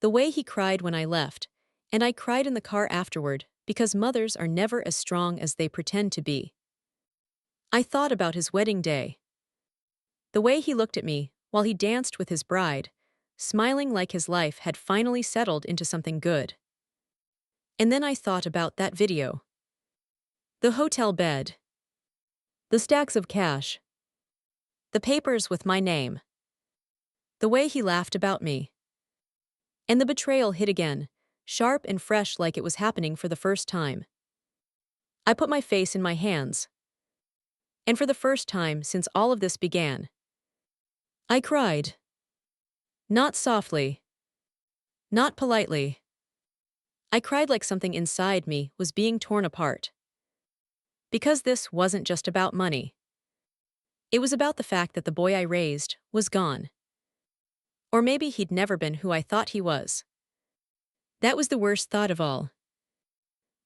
Speaker 1: The way he cried when I left, and I cried in the car afterward because mothers are never as strong as they pretend to be. I thought about his wedding day. The way he looked at me while he danced with his bride, smiling like his life had finally settled into something good. And then I thought about that video. The hotel bed. The stacks of cash. The papers with my name. The way he laughed about me. And the betrayal hit again, sharp and fresh like it was happening for the first time. I put my face in my hands. And for the first time since all of this began, I cried. Not softly. Not politely. I cried like something inside me was being torn apart. Because this wasn't just about money. It was about the fact that the boy I raised was gone. Or maybe he'd never been who I thought he was. That was the worst thought of all.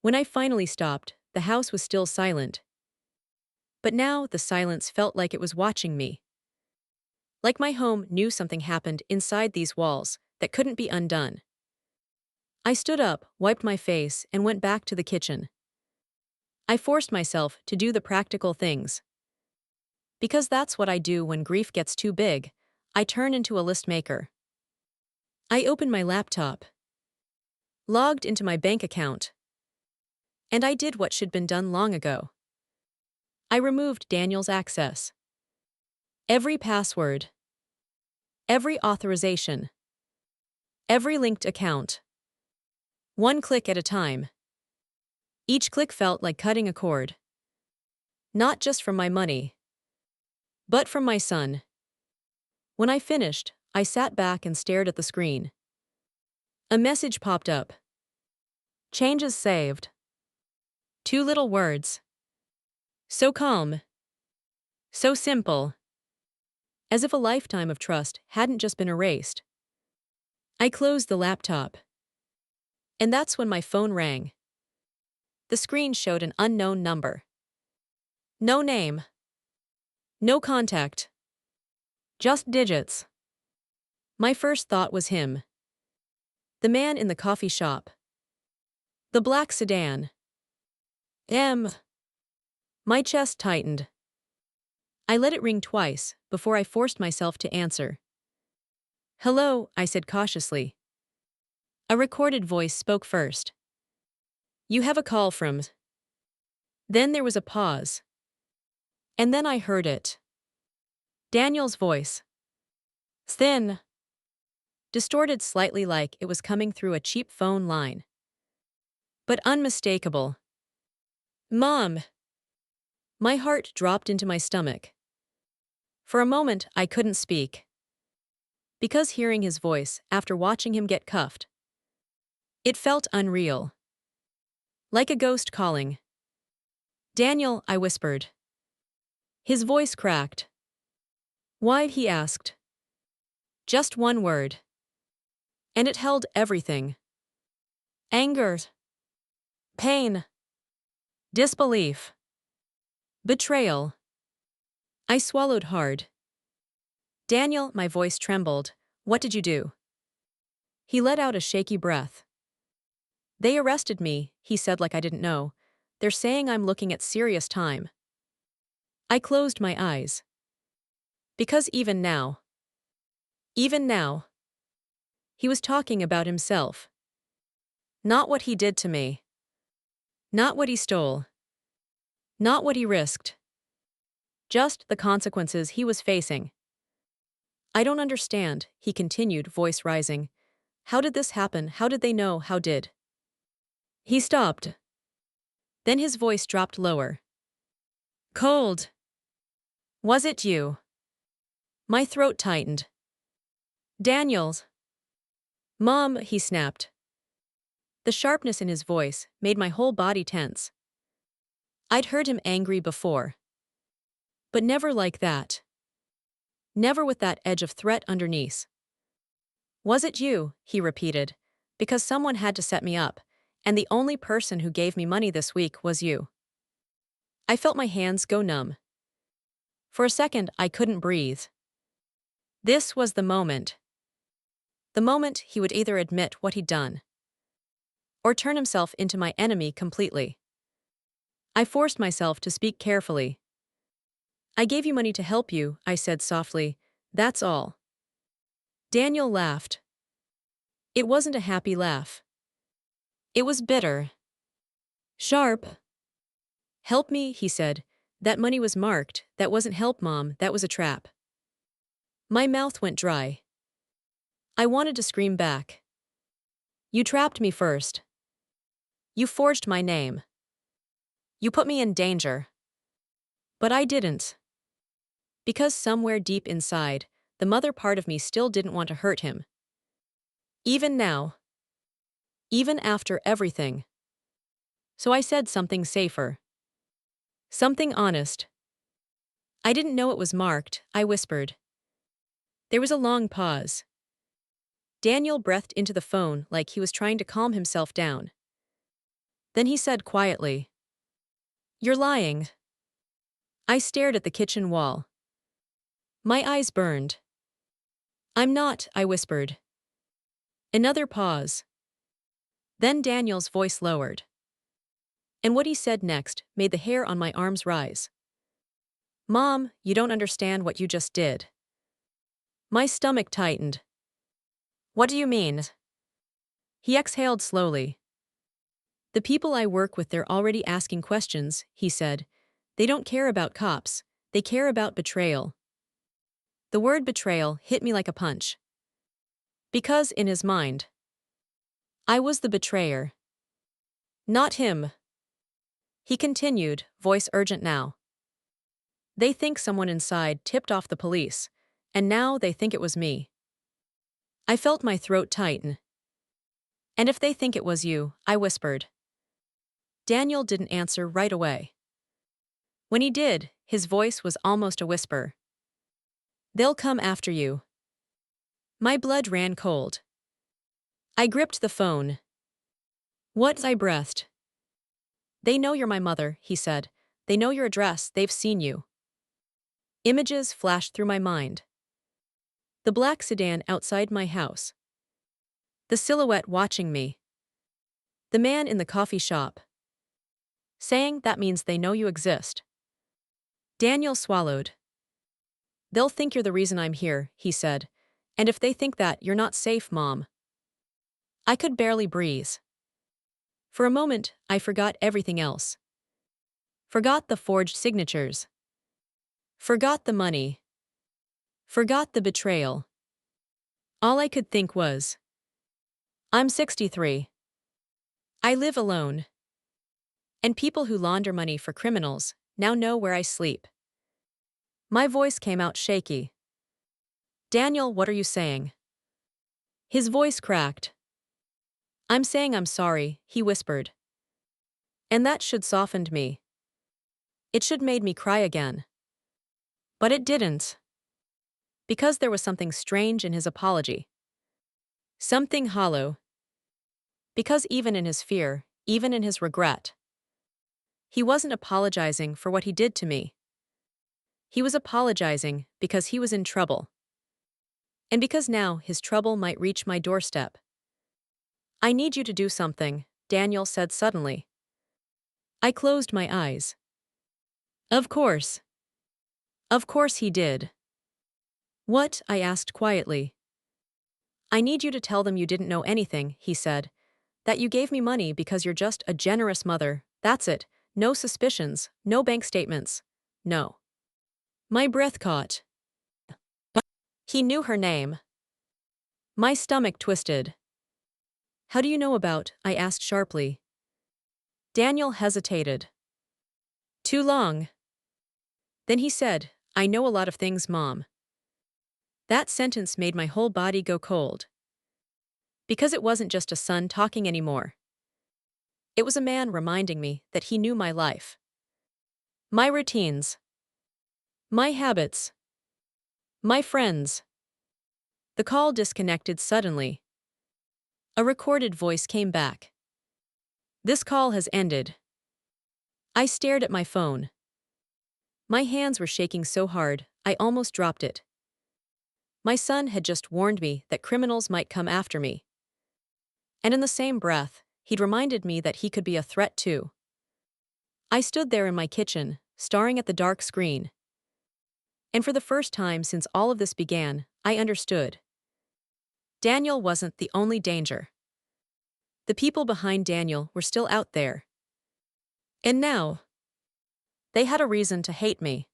Speaker 1: When I finally stopped, the house was still silent. But now the silence felt like it was watching me. Like my home knew something happened inside these walls that couldn't be undone. I stood up, wiped my face, and went back to the kitchen. I forced myself to do the practical things. Because that's what I do when grief gets too big, I turn into a list maker. I opened my laptop, logged into my bank account, and I did what should been done long ago. I removed Daniel's access. Every password. Every authorization. Every linked account. One click at a time. Each click felt like cutting a cord. Not just from my money, but from my son. When I finished, I sat back and stared at the screen. A message popped up. Changes saved. 2 little words. So calm. So simple. As if a lifetime of trust hadn't just been erased. I closed the laptop. And that's when my phone rang. The screen showed an unknown number. No name. No contact. Just digits. My first thought was him. The man in the coffee shop. The black sedan. My chest tightened. I let it ring twice before I forced myself to answer. Hello, I said cautiously. A recorded voice spoke first. You have a call from. Then there was a pause. And then I heard it. Daniel's voice. Thin. Distorted slightly like it was coming through a cheap phone line. But unmistakable. Mom. My heart dropped into my stomach. For a moment, I couldn't speak. Because hearing his voice after watching him get cuffed. It felt unreal. Like a ghost calling. Daniel, I whispered. His voice cracked. Why, he asked. Just one word. And it held everything. Anger. Pain. Disbelief. Betrayal. I swallowed hard. Daniel, my voice trembled. What did you do? He let out a shaky breath. They arrested me, he said like I didn't know. They're saying I'm looking at serious time. I closed my eyes. Because even now, he was talking about himself. Not what he did to me. Not what he stole. Not what he risked. Just the consequences he was facing. I don't understand, he continued, voice rising. How did this happen? How did they know? How did? He stopped. Then his voice dropped lower. Cold. Was it you? My throat tightened. Daniels. Mom, he snapped. The sharpness in his voice made my whole body tense. I'd heard him angry before. But never like that. Never with that edge of threat underneath. Was it you, he repeated, because someone had to set me up, and the only person who gave me money this week was you. I felt my hands go numb. For a second, I couldn't breathe. This was the moment. The moment he would either admit what he'd done or turn himself into my enemy completely. I forced myself to speak carefully. I gave you money to help you, I said softly. That's all. Daniel laughed. It wasn't a happy laugh. It was bitter. Sharp. Help me, he said. That money was marked. That wasn't help, Mom. That was a trap. My mouth went dry. I wanted to scream back. You trapped me first. You forged my name. You put me in danger. But I didn't. Because somewhere deep inside, the mother part of me still didn't want to hurt him. Even now. Even after everything. So I said something safer. Something honest. I didn't know it was marked, I whispered. There was a long pause. Daniel breathed into the phone like he was trying to calm himself down. Then he said quietly, "You're lying." I stared at the kitchen wall. My eyes burned. "I'm not," I whispered. Another pause. Then Daniel's voice lowered. And what he said next made the hair on my arms rise. "Mom, you don't understand what you just did." My stomach tightened. "What do you mean?" He exhaled slowly. "The people I work with, they're already asking questions," he said. "They don't care about cops. They care about betrayal." The word betrayal hit me like a punch. Because in his mind, I was the betrayer. Not him. He continued, voice urgent now. They think someone inside tipped off the police, and now they think it was me. I felt my throat tighten. And if they think it was you, I whispered. Daniel didn't answer right away. When he did, his voice was almost a whisper. They'll come after you. My blood ran cold. I gripped the phone. What? I breathed. They know you're my mother, he said. They know your address, they've seen you. Images flashed through my mind. The black sedan outside my house. The silhouette watching me. The man in the coffee shop. Saying that means they know you exist. Daniel swallowed. They'll think you're the reason I'm here, he said. And if they think that, you're not safe, Mom. I could barely breathe. For a moment, I forgot everything else. Forgot the forged signatures. Forgot the money. Forgot the betrayal. All I could think was, I'm 63. I live alone. And people who launder money for criminals now know where I sleep. My voice came out shaky. Daniel, what are you saying? His voice cracked. I'm saying I'm sorry, he whispered. And that should softened me. It should made me cry again. But it didn't. Because there was something strange in his apology. Something hollow. Because even in his fear, even in his regret, he wasn't apologizing for what he did to me. He was apologizing because he was in trouble. And because now his trouble might reach my doorstep. I need you to do something, Daniel said suddenly. I closed my eyes. Of course. Of course he did. What? I asked quietly. I need you to tell them you didn't know anything, he said. That you gave me money because you're just a generous mother, that's it. No suspicions, no bank statements. No. My breath caught. He knew her name. My stomach twisted. How do you know about? I asked sharply. Daniel hesitated. Too long. Then he said, I know a lot of things, Mom. That sentence made my whole body go cold. Because it wasn't just a son talking anymore. It was a man reminding me that he knew my life, my routines, my habits, my friends. The call disconnected suddenly. A recorded voice came back. This call has ended. I stared at my phone. My hands were shaking so hard, I almost dropped it. My son had just warned me that criminals might come after me. And in the same breath, he'd reminded me that he could be a threat too. I stood there in my kitchen, staring at the dark screen. And for the first time since all of this began, I understood. Daniel wasn't the only danger. The people behind Daniel were still out there. And now, they had a reason to hate me.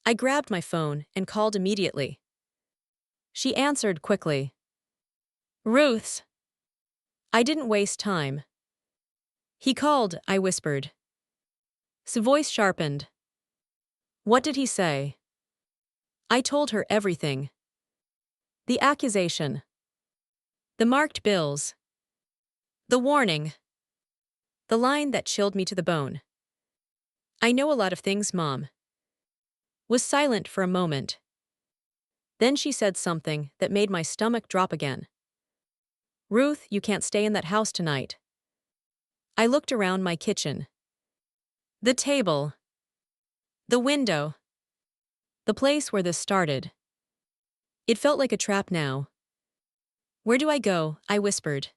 Speaker 1: I grabbed my phone and called immediately. She answered quickly. Ruth's. I didn't waste time. He called, I whispered. His voice sharpened. What did he say? I told her everything. The accusation. The marked bills. The warning. The line that chilled me to the bone. I know a lot of things, Mom. Was silent for a moment. Then she said something that made my stomach drop again. Ruth, you can't stay in that house tonight. I looked around my kitchen. The table. The window. The place where this started. It felt like a trap now. Where do I go? I whispered.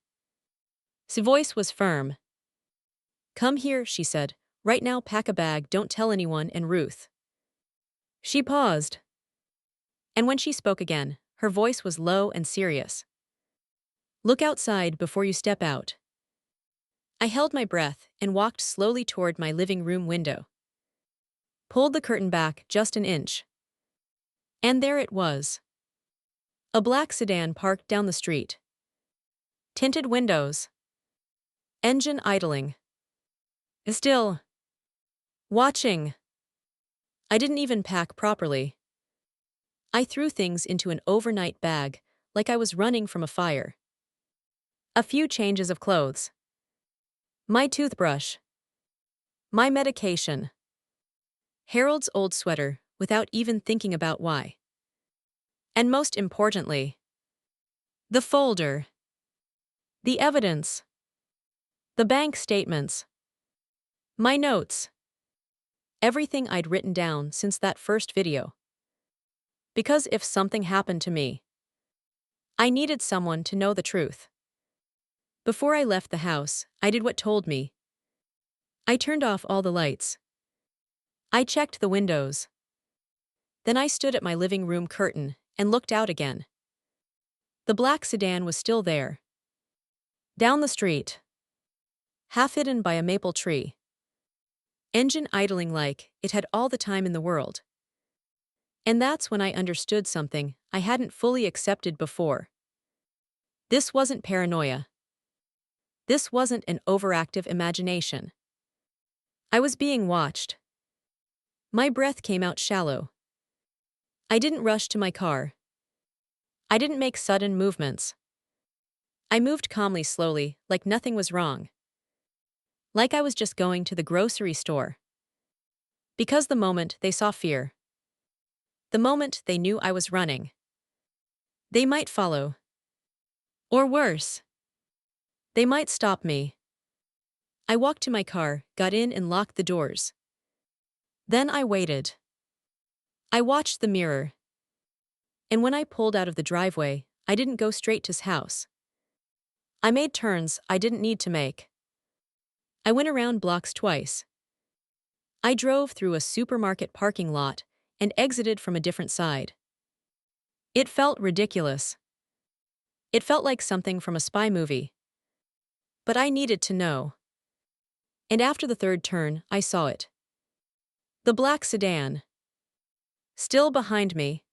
Speaker 1: His voice was firm. Come here, she said. Right now, pack a bag, don't tell anyone, and Ruth. She paused. And when she spoke again, her voice was low and serious. Look outside before you step out. I held my breath and walked slowly toward my living room window. Pulled the curtain back just an inch. And there it was. A black sedan parked down the street. Tinted windows. Engine idling. Still. Watching. I didn't even pack properly. I threw things into an overnight bag, like I was running from a fire. A few changes of clothes. My toothbrush. My medication. Harold's old sweater, without even thinking about why. And most importantly, the folder. The evidence. The bank statements. My notes. Everything I'd written down since that first video. Because if something happened to me, I needed someone to know the truth. Before I left the house, I did what told me. I turned off all the lights. I checked the windows. Then I stood at my living room curtain and looked out again. The black sedan was still there. Down the street. Half hidden by a maple tree. Engine idling like it had all the time in the world. And that's when I understood something I hadn't fully accepted before. This wasn't paranoia. This wasn't an overactive imagination. I was being watched. My breath came out shallow. I didn't rush to my car. I didn't make sudden movements. I moved calmly, slowly, like nothing was wrong. Like I was just going to the grocery store. Because the moment they saw fear. The moment they knew I was running. They might follow. Or worse. They might stop me. I walked to my car, got in and locked the doors. Then I waited. I watched the mirror. And when I pulled out of the driveway, I didn't go straight to his house. I made turns I didn't need to make. I went around blocks twice. I drove through a supermarket parking lot and exited from a different side. It felt ridiculous. It felt like something from a spy movie. But I needed to know. And after the third turn, I saw it. The black sedan. Still behind me.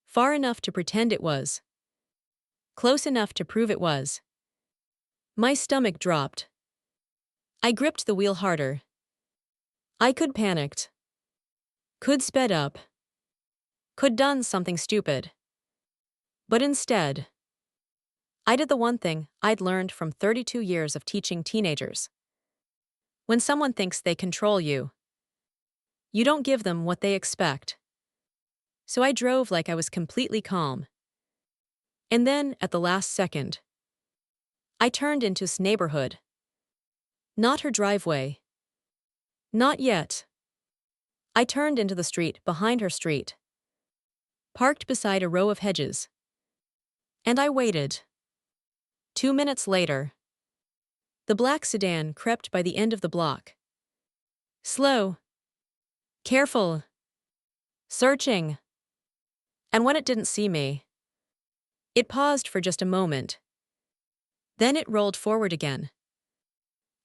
Speaker 1: Far enough to pretend it was. Close enough to prove it was. My stomach dropped. I gripped the wheel harder. I could panicked. Could sped up. Could done something stupid. But instead, I did the one thing I'd learned from 32 years of teaching teenagers. When someone thinks they control you, you don't give them what they expect. So I drove like I was completely calm. And then, at the last second, I turned into this neighborhood. Not her driveway. Not yet. I turned into the street behind her street, parked beside a row of hedges. And I waited. 2 minutes later, the black sedan crept by the end of the block. Slow. Careful. Searching. And when it didn't see me, it paused for just a moment. Then it rolled forward again.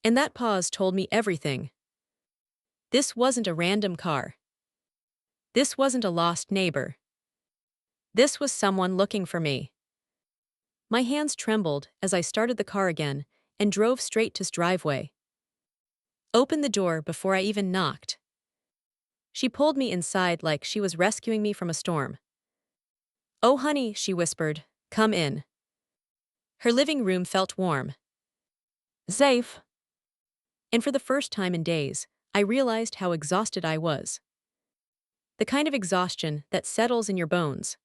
Speaker 1: And that pause told me everything. This wasn't a random car. This wasn't a lost neighbor. This was someone looking for me. My hands trembled as I started the car again and drove straight to his driveway. Opened the door before I even knocked. She pulled me inside like she was rescuing me from a storm. "Oh, honey," she whispered, "come in." Her living room felt warm. Safe. And for the first time in days, I realized how exhausted I was. The kind of exhaustion that settles in your bones.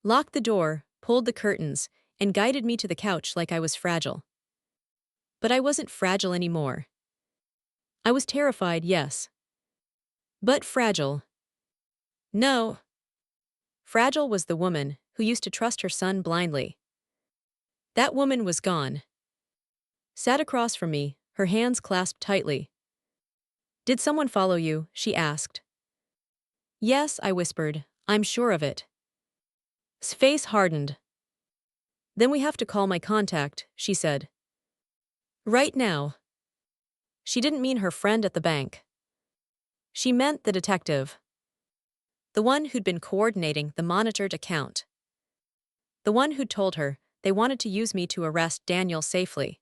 Speaker 1: Locked the door, pulled the curtains, and guided me to the couch like I was fragile. But I wasn't fragile anymore. I was terrified, yes. But fragile. No. Fragile was the woman who used to trust her son blindly. That woman was gone. Sat across from me, her hands clasped tightly. "Did someone follow you?" she asked. "Yes," I whispered, "I'm sure of it." His face hardened. "Then we have to call my contact," she said. "Right now." She didn't mean her friend at the bank. She meant the detective. The one who'd been coordinating the monitored account. The one who'd told her they wanted to use me to arrest Daniel safely.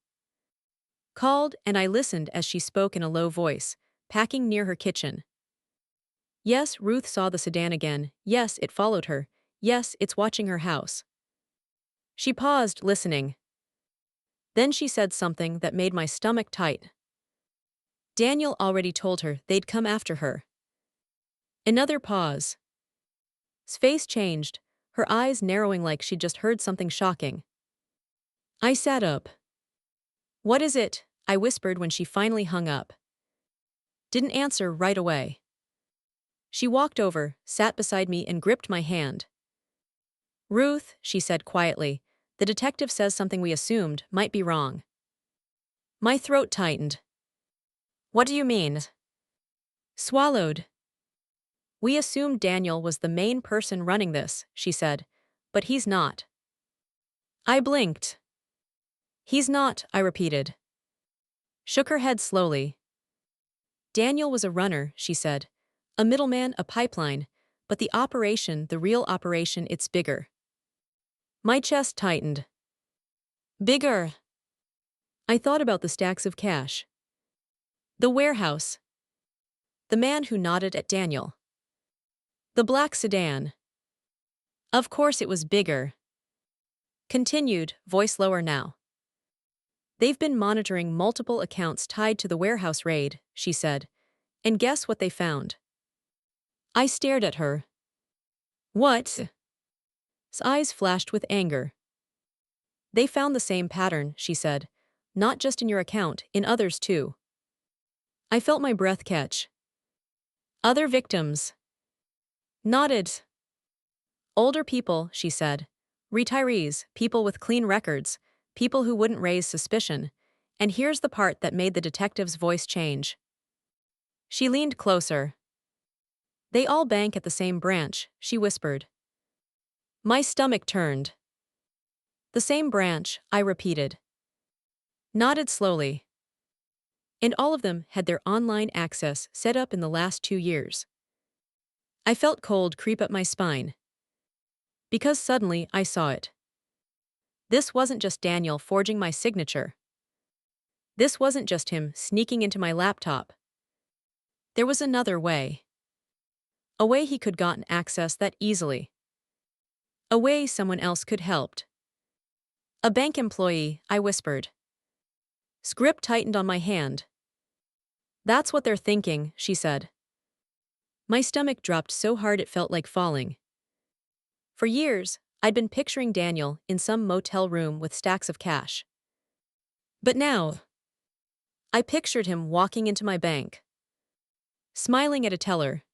Speaker 1: Called, and I listened as she spoke in a low voice, packing near her kitchen. "Yes, Ruth saw the sedan again. Yes, it followed her. Yes, it's watching her house." She paused, listening. Then she said something that made my stomach tight. Daniel already told her they'd come after her. Another pause. His face changed, her eyes narrowing like she'd just heard something shocking. I sat up. "What is it?" I whispered when she finally hung up. Didn't answer right away. She walked over, sat beside me, and gripped my hand. "Ruth," she said quietly, "the detective says something we assumed might be wrong." My throat tightened. "What do you mean?" Swallowed. "We assumed Daniel was the main person running this," she said, "but he's not." I blinked. "He's not," I repeated. Shook her head slowly. "Daniel was a runner," she said. "A middleman, a pipeline, but the operation, the real operation, it's bigger." My chest tightened. Bigger. I thought about the stacks of cash. The warehouse. The man who nodded at Daniel. The black sedan. Of course it was bigger. Continued, voice lower now. "They've been monitoring multiple accounts tied to the warehouse raid," she said. "And guess what they found?" I stared at her. "What?" His eyes flashed with anger. "They found the same pattern," she said. "Not just in your account, in others too." I felt my breath catch. "Other victims." Nodded. "Older people," she said. "Retirees, people with clean records, people who wouldn't raise suspicion." And here's the part that made the detective's voice change. She leaned closer. "They all bank at the same branch," she whispered. My stomach turned. "The same branch," I repeated. Nodded slowly. "And all of them had their online access set up in the last 2 years." I felt cold creep up my spine. Because suddenly I saw it. This wasn't just Daniel forging my signature. This wasn't just him sneaking into my laptop. There was another way. A way he could gotten access that easily. A way someone else could helped. A bank employee, I whispered. Script tightened on my hand. That's what they're thinking, she said. My stomach dropped so hard it felt like falling. For years, I'd been picturing Daniel in some motel room with stacks of cash. But now, I pictured him walking into my bank, smiling at a teller,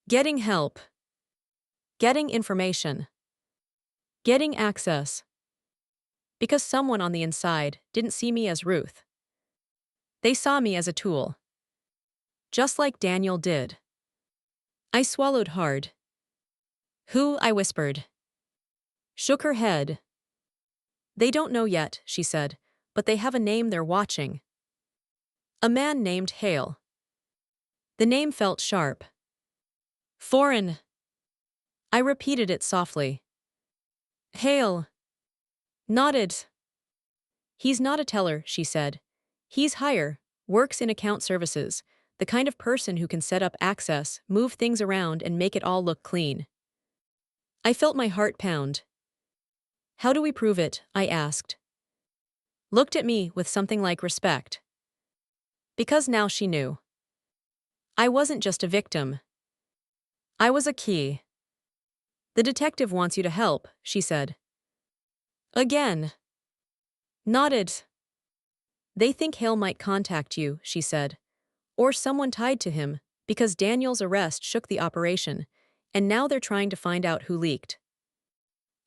Speaker 1: getting help, getting information, getting access. Because someone on the inside didn't see me as Ruth. They saw me as a tool. Just like Daniel did. I swallowed hard. Who? I whispered. Shook her head. They don't know yet, she said, but they have a name they're watching. A man named Hale. The name felt sharp. Foreign. I repeated it softly. Hale. Nodded. He's not a teller, she said. He's higher, works in account services, the kind of person who can set up access, move things around, and make it all look clean. I felt my heart pound. How do we prove it? I asked. Looked at me with something like respect. Because now she knew. I wasn't just a victim. I was a key. The detective wants you to help, she said. Again. Nodded. They think Hale might contact you, she said. Or someone tied to him, because Daniel's arrest shook the operation, and now they're trying to find out who leaked.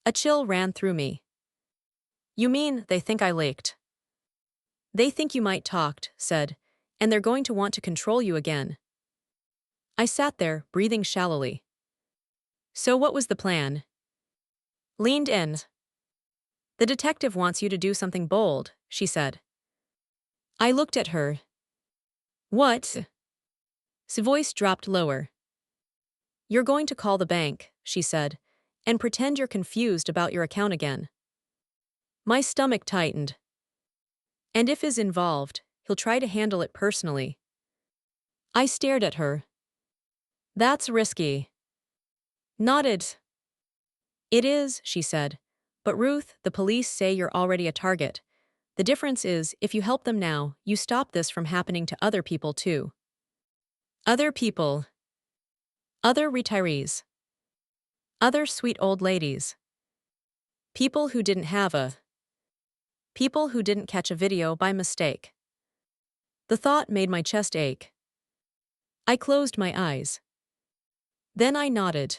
Speaker 1: A chill ran through me. You mean they think I leaked? They think you might talked, said, and they're going to want to control you again. I sat there, breathing shallowly. So what was the plan? Leaned in. The detective wants you to do something bold, she said. I looked at her. What? His voice dropped lower. You're going to call the bank, she said, and pretend you're confused about your account again. My stomach tightened. And if he's involved, he'll try to handle it personally. I stared at her. That's risky. Nodded. It is, she said. But Ruth, the police say you're already a target. The difference is, if you help them now, you stop this from happening to other people too. Other people. Other retirees. Other sweet old ladies. People who didn't have a. People who didn't catch a video by mistake. The thought made my chest ache. I closed my eyes. Then I nodded.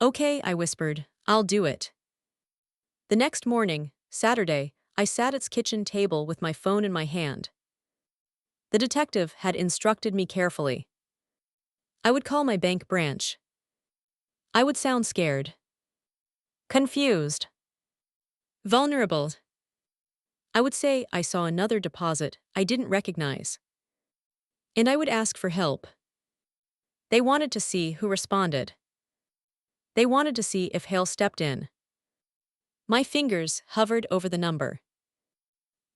Speaker 1: Okay, I whispered, I'll do it. The next morning, Saturday, I sat at its kitchen table with my phone in my hand. The detective had instructed me carefully. I would call my bank branch. I would sound scared. Confused. Vulnerable. I would say I saw another deposit I didn't recognize. And I would ask for help. They wanted to see who responded. They wanted to see if Hale stepped in. My fingers hovered over the number.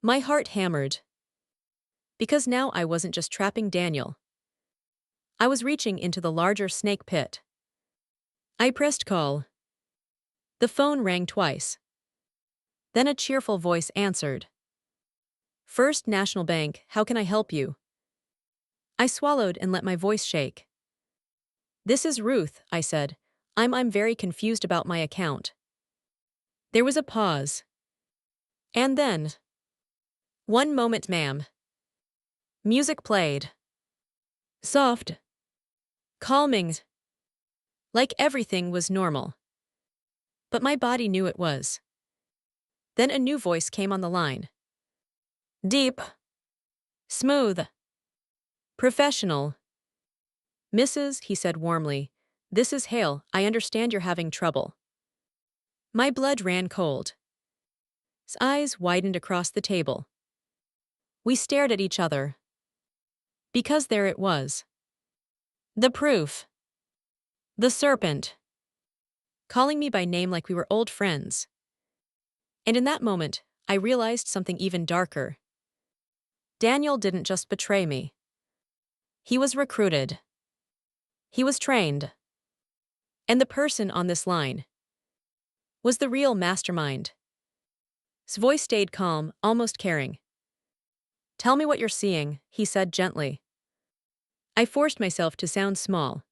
Speaker 1: My heart hammered. Because now I wasn't just trapping Daniel. I was reaching into the larger snake pit. I pressed call. The phone rang twice. Then a cheerful voice answered. First National Bank, how can I help you? I swallowed and let my voice shake. This is Ruth, I said. I'm very confused about my account. There was a pause. And then. One moment, ma'am. Music played. Soft. Calming. Like everything was normal. But my body knew it was. Then a new voice came on the line. Deep. Smooth. Professional. Mrs., he said warmly, this is Hale. I understand you're having trouble. My blood ran cold. His eyes widened across the table. We stared at each other. Because there it was. The proof. The serpent. Calling me by name like we were old friends. And in that moment, I realized something even darker. Daniel didn't just betray me. He was recruited. He was trained. And the person on this line was the real mastermind. His voice stayed calm, almost caring. "Tell me what you're seeing," he said gently. I forced myself to sound small.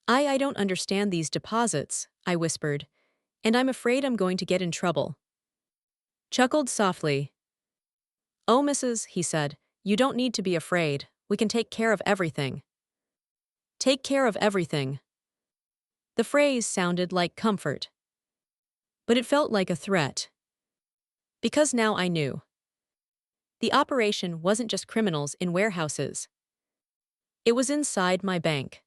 Speaker 1: I don't understand these deposits," I whispered, "and I'm afraid I'm going to get in trouble." Chuckled softly. "Oh, Mrs., he said, "you don't need to be afraid. We can take care of everything." Take care of everything. The phrase sounded like comfort. But it felt like a threat. Because now I knew. The operation wasn't just criminals in warehouses. It was inside my bank.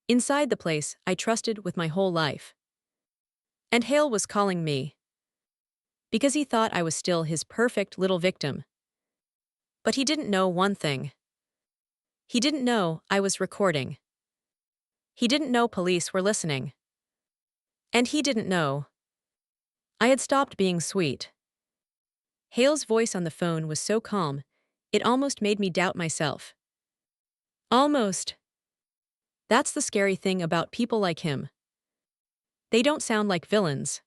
Speaker 1: Inside the place I trusted with my whole life. And Hale was calling me. Because he thought I was still his perfect little victim. But he didn't know one thing. He didn't know I was recording. He didn't know police were listening. And he didn't know I had stopped being sweet. Hale's voice on the phone was so calm, it almost made me doubt myself. Almost. That's the scary thing about people like him. They don't sound like villains.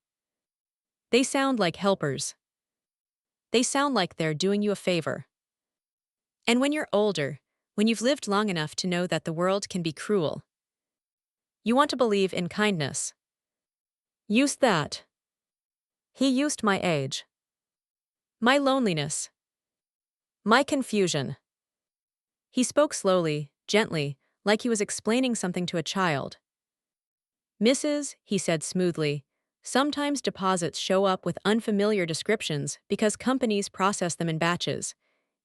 Speaker 1: They sound like helpers. They sound like they're doing you a favor. And when you're older, when you've lived long enough to know that the world can be cruel, you want to believe in kindness. Used that. He used my age. My loneliness. My confusion. He spoke slowly, gently, like he was explaining something to a child. "Mrs., he said smoothly, "sometimes deposits show up with unfamiliar descriptions because companies process them in batches.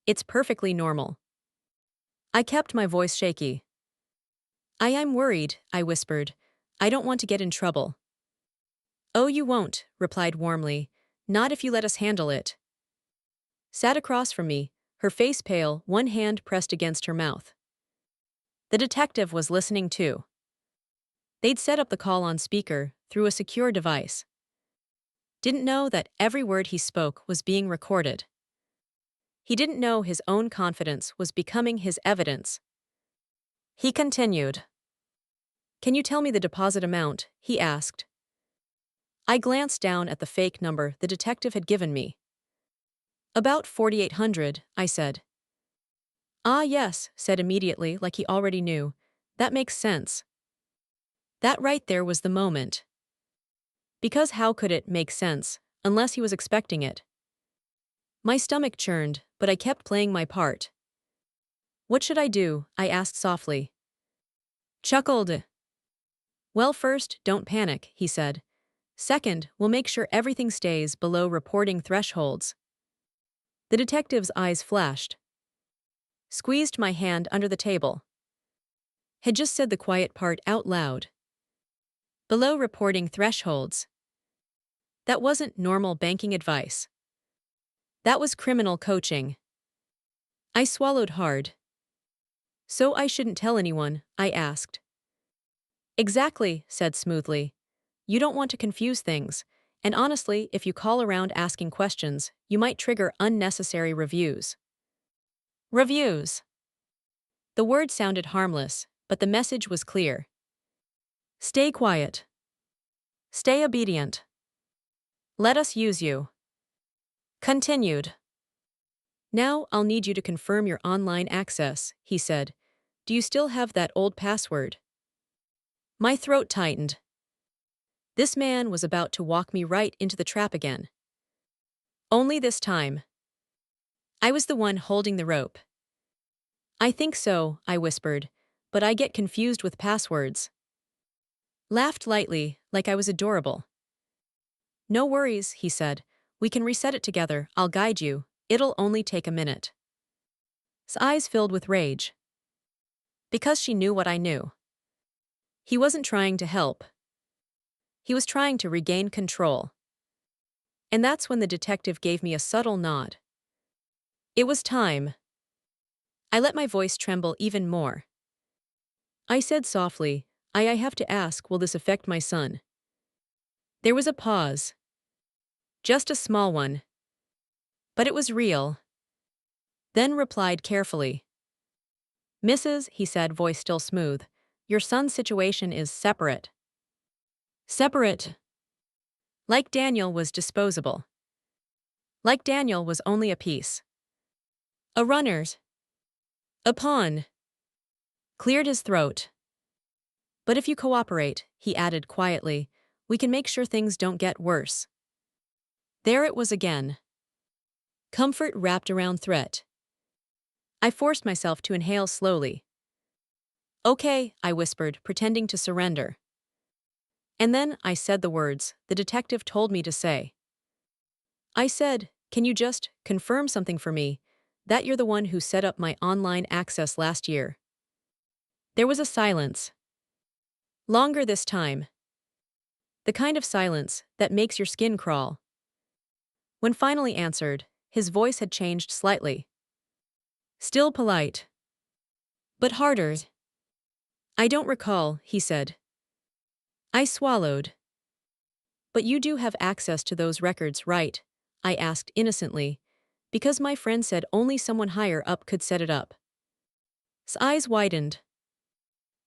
Speaker 1: It's perfectly normal." I kept my voice shaky. I'm worried," I whispered. "I don't want to get in trouble." "Oh, you won't," replied warmly. "Not if you let us handle it." Sat across from me, her face pale, one hand pressed against her mouth. The detective was listening too. They'd set up the call on speaker through a secure device. Didn't know that every word he spoke was being recorded. He didn't know his own confidence was becoming his evidence. He continued. "Can you tell me the deposit amount?" he asked. I glanced down at the fake number the detective had given me. "About 4,800, I said. "Ah, yes," said immediately, like he already knew. "That makes sense." That right there was the moment. Because how could it make sense, unless he was expecting it? My stomach churned, but I kept playing my part. "What should I do?" I asked softly. Chuckled. "Well, first, don't panic," he said. "Second, we'll make sure everything stays below reporting thresholds." The detective's eyes flashed. Squeezed my hand under the table. Had just said the quiet part out loud. Below reporting thresholds. That wasn't normal banking advice. That was criminal coaching. I swallowed hard. "So I shouldn't tell anyone?" I asked. "Exactly," said smoothly. "You don't want to confuse things, and honestly, if you call around asking questions, you might trigger unnecessary reviews." Reviews. The word sounded harmless, but the message was clear. Stay quiet. Stay obedient. Let us use you. Continued. "Now I'll need you to confirm your online access," he said. "Do you still have that old password?" My throat tightened. This man was about to walk me right into the trap again. Only this time. I was the one holding the rope. "I think so," I whispered, "but I get confused with passwords." Laughed lightly, like I was adorable. "No worries," he said. "We can reset it together, I'll guide you. It'll only take a minute." His eyes filled with rage. Because she knew what I knew. He wasn't trying to help. He was trying to regain control. And that's when the detective gave me a subtle nod. It was time. I let my voice tremble even more. I said softly, I have to ask, will this affect my son?" There was a pause. Just a small one. But it was real. Then replied carefully. "Mrs., he said, voice still smooth, "your son's situation is separate." Separate. Like Daniel was disposable. Like Daniel was only a piece. A runner's. A pawn. Cleared his throat. But if you cooperate, he added quietly, we can make sure things don't get worse. There it was again. Comfort wrapped around threat. I forced myself to inhale slowly. Okay, I whispered, pretending to surrender. And then I said the words the detective told me to say. I said, can you just confirm something for me, that you're the one who set up my online access last year? There was a silence. Longer this time. The kind of silence that makes your skin crawl. When finally answered, his voice had changed slightly. Still polite. But harder. I don't recall, he said. I swallowed. But you do have access to those records, right? I asked innocently, because my friend said only someone higher up could set it up. His eyes widened.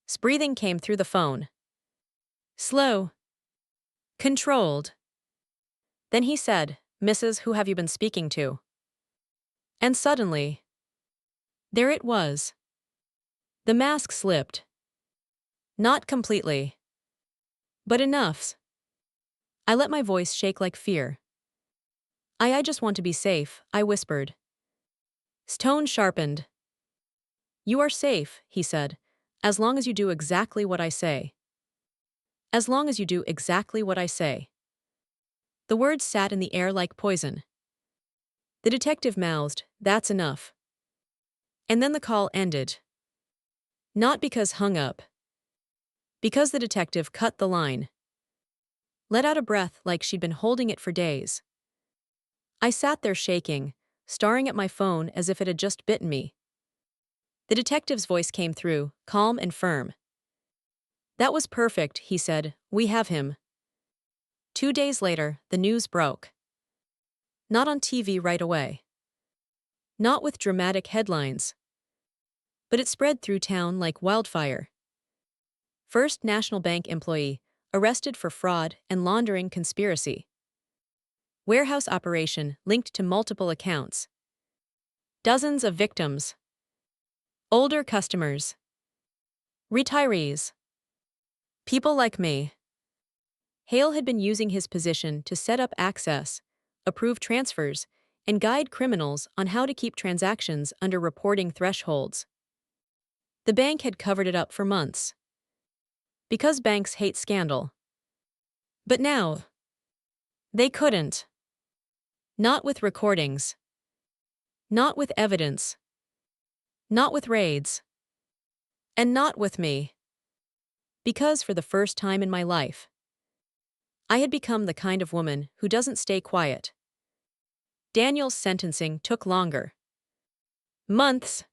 Speaker 1: His breathing came through the phone. Slow. Controlled. Then he said, Mrs., who have you been speaking to? And suddenly, there it was. The mask slipped. Not completely. But enough. I let my voice shake like fear. I just want to be safe, I whispered. His tone sharpened. You are safe, he said, as long as you do exactly what I say. As long as you do exactly what I say. The words sat in the air like poison. The detective mouthed, that's enough. And then the call ended. Not because hung up. Because the detective cut the line. Let out a breath like she'd been holding it for days. I sat there shaking, staring at my phone as if it had just bitten me. The detective's voice came through, calm and firm. That was perfect, he said. We have him. 2 days later, the news broke. Not on TV right away. Not with dramatic headlines. But it spread through town like wildfire. First National Bank employee, arrested for fraud and laundering conspiracy. Warehouse operation linked to multiple accounts. Dozens of victims. Older customers. Retirees. People like me. Hale had been using his position to set up access, approve transfers, and guide criminals on how to keep transactions under reporting thresholds. The bank had covered it up for months. Because banks hate scandal. But now, they couldn't. Not with recordings. Not with evidence. Not with raids. And not with me. Because for the first time in my life, I had become the kind of woman who doesn't stay quiet. Daniel's sentencing took longer. Months.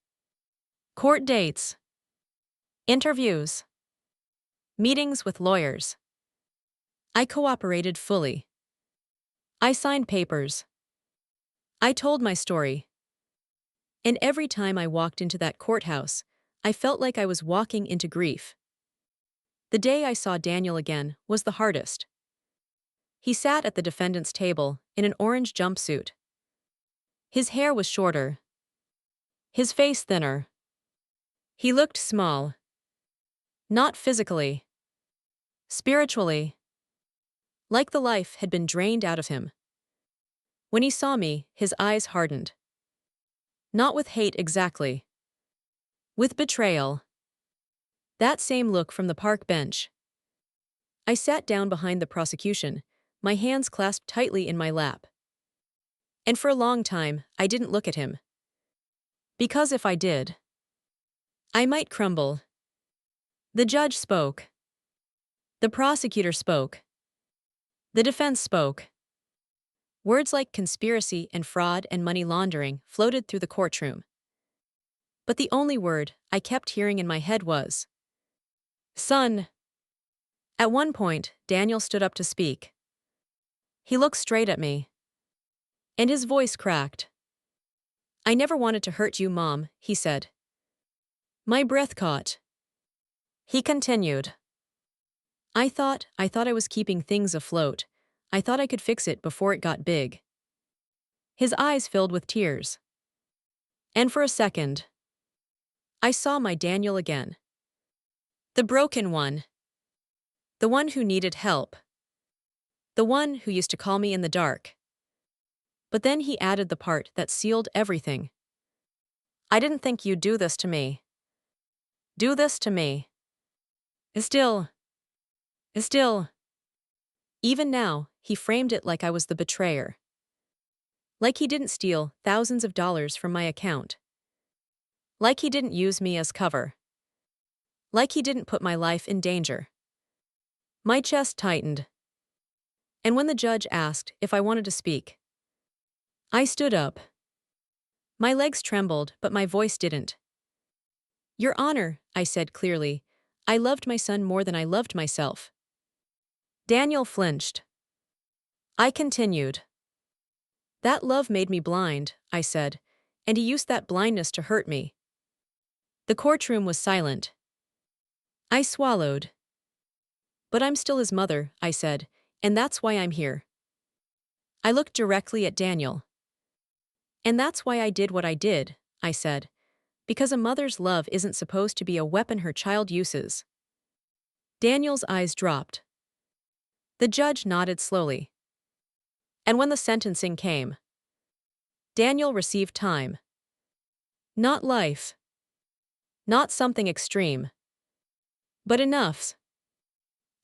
Speaker 1: Court dates. Interviews. Meetings with lawyers. I cooperated fully. I signed papers. I told my story. And every time I walked into that courthouse, I felt like I was walking into grief. The day I saw Daniel again was the hardest. He sat at the defendant's table in an orange jumpsuit. His hair was shorter. His face thinner. He looked small. Not physically. Spiritually. Like the life had been drained out of him. When he saw me, his eyes hardened. Not with hate exactly. With betrayal. That same look from the park bench. I sat down behind the prosecution, my hands clasped tightly in my lap. And for a long time, I didn't look at him. Because if I did, I might crumble. The judge spoke. The prosecutor spoke. The defense spoke. Words like conspiracy and fraud and money laundering floated through the courtroom. But the only word I kept hearing in my head was, son. At one point, Daniel stood up to speak. He looked straight at me. And his voice cracked. I never wanted to hurt you, Mom, he said. My breath caught. He continued. I thought I was keeping things afloat. I thought I could fix it before it got big. His eyes filled with tears. And for a second, I saw my Daniel again. The broken one. The one who needed help. The one who used to call me in the dark. But then he added the part that sealed everything. I didn't think you'd do this to me. Do this to me. Still. Even now, he framed it like I was the betrayer. Like he didn't steal thousands of dollars from my account. Like he didn't use me as cover. Like he didn't put my life in danger. My chest tightened. And when the judge asked if I wanted to speak, I stood up. My legs trembled, but my voice didn't. Your Honor, I said clearly, I loved my son more than I loved myself. Daniel flinched. I continued. That love made me blind, I said, and he used that blindness to hurt me. The courtroom was silent. I swallowed. But I'm still his mother, I said, and that's why I'm here. I looked directly at Daniel. And that's why I did what I did, I said, because a mother's love isn't supposed to be a weapon her child uses. Daniel's eyes dropped. The judge nodded slowly. And when the sentencing came, Daniel received time. Not life. Not something extreme. But enough.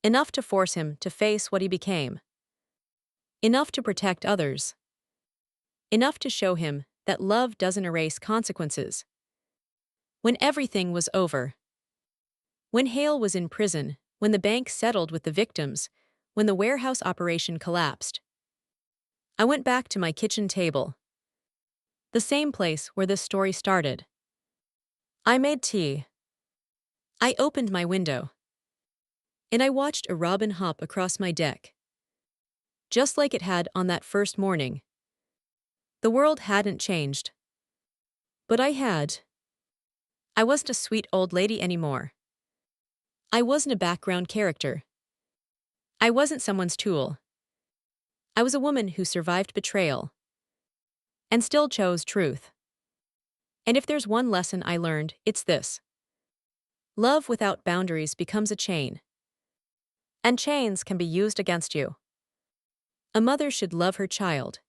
Speaker 1: Enough to force him to face what he became. Enough to protect others. Enough to show him that love doesn't erase consequences. When everything was over. When Hale was in prison, when the bank settled with the victims, when the warehouse operation collapsed. I went back to my kitchen table. The same place where this story started. I made tea. I opened my window. And I watched a robin hop across my deck. Just like it had on that first morning. The world hadn't changed. But I had. I wasn't a sweet old lady anymore. I wasn't a background character. I wasn't someone's tool. I was a woman who survived betrayal. And still chose truth. And if there's one lesson I learned, it's this. Love without boundaries becomes a chain. And chains can be used against you. A mother should love her child.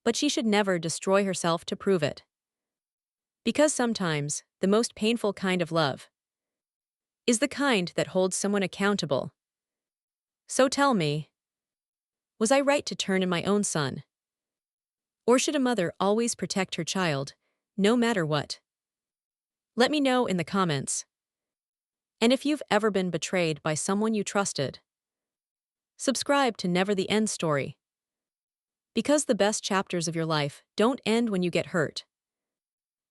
Speaker 1: But she should never destroy herself to prove it. Because sometimes, the most painful kind of love is the kind that holds someone accountable. So tell me, was I right to turn in my own son? Or should a mother always protect her child, no matter what? Let me know in the comments. And if you've ever been betrayed by someone you trusted, subscribe to Never the End Story. Because the best chapters of your life don't end when you get hurt.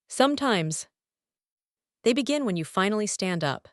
Speaker 1: Sometimes, they begin when you finally stand up.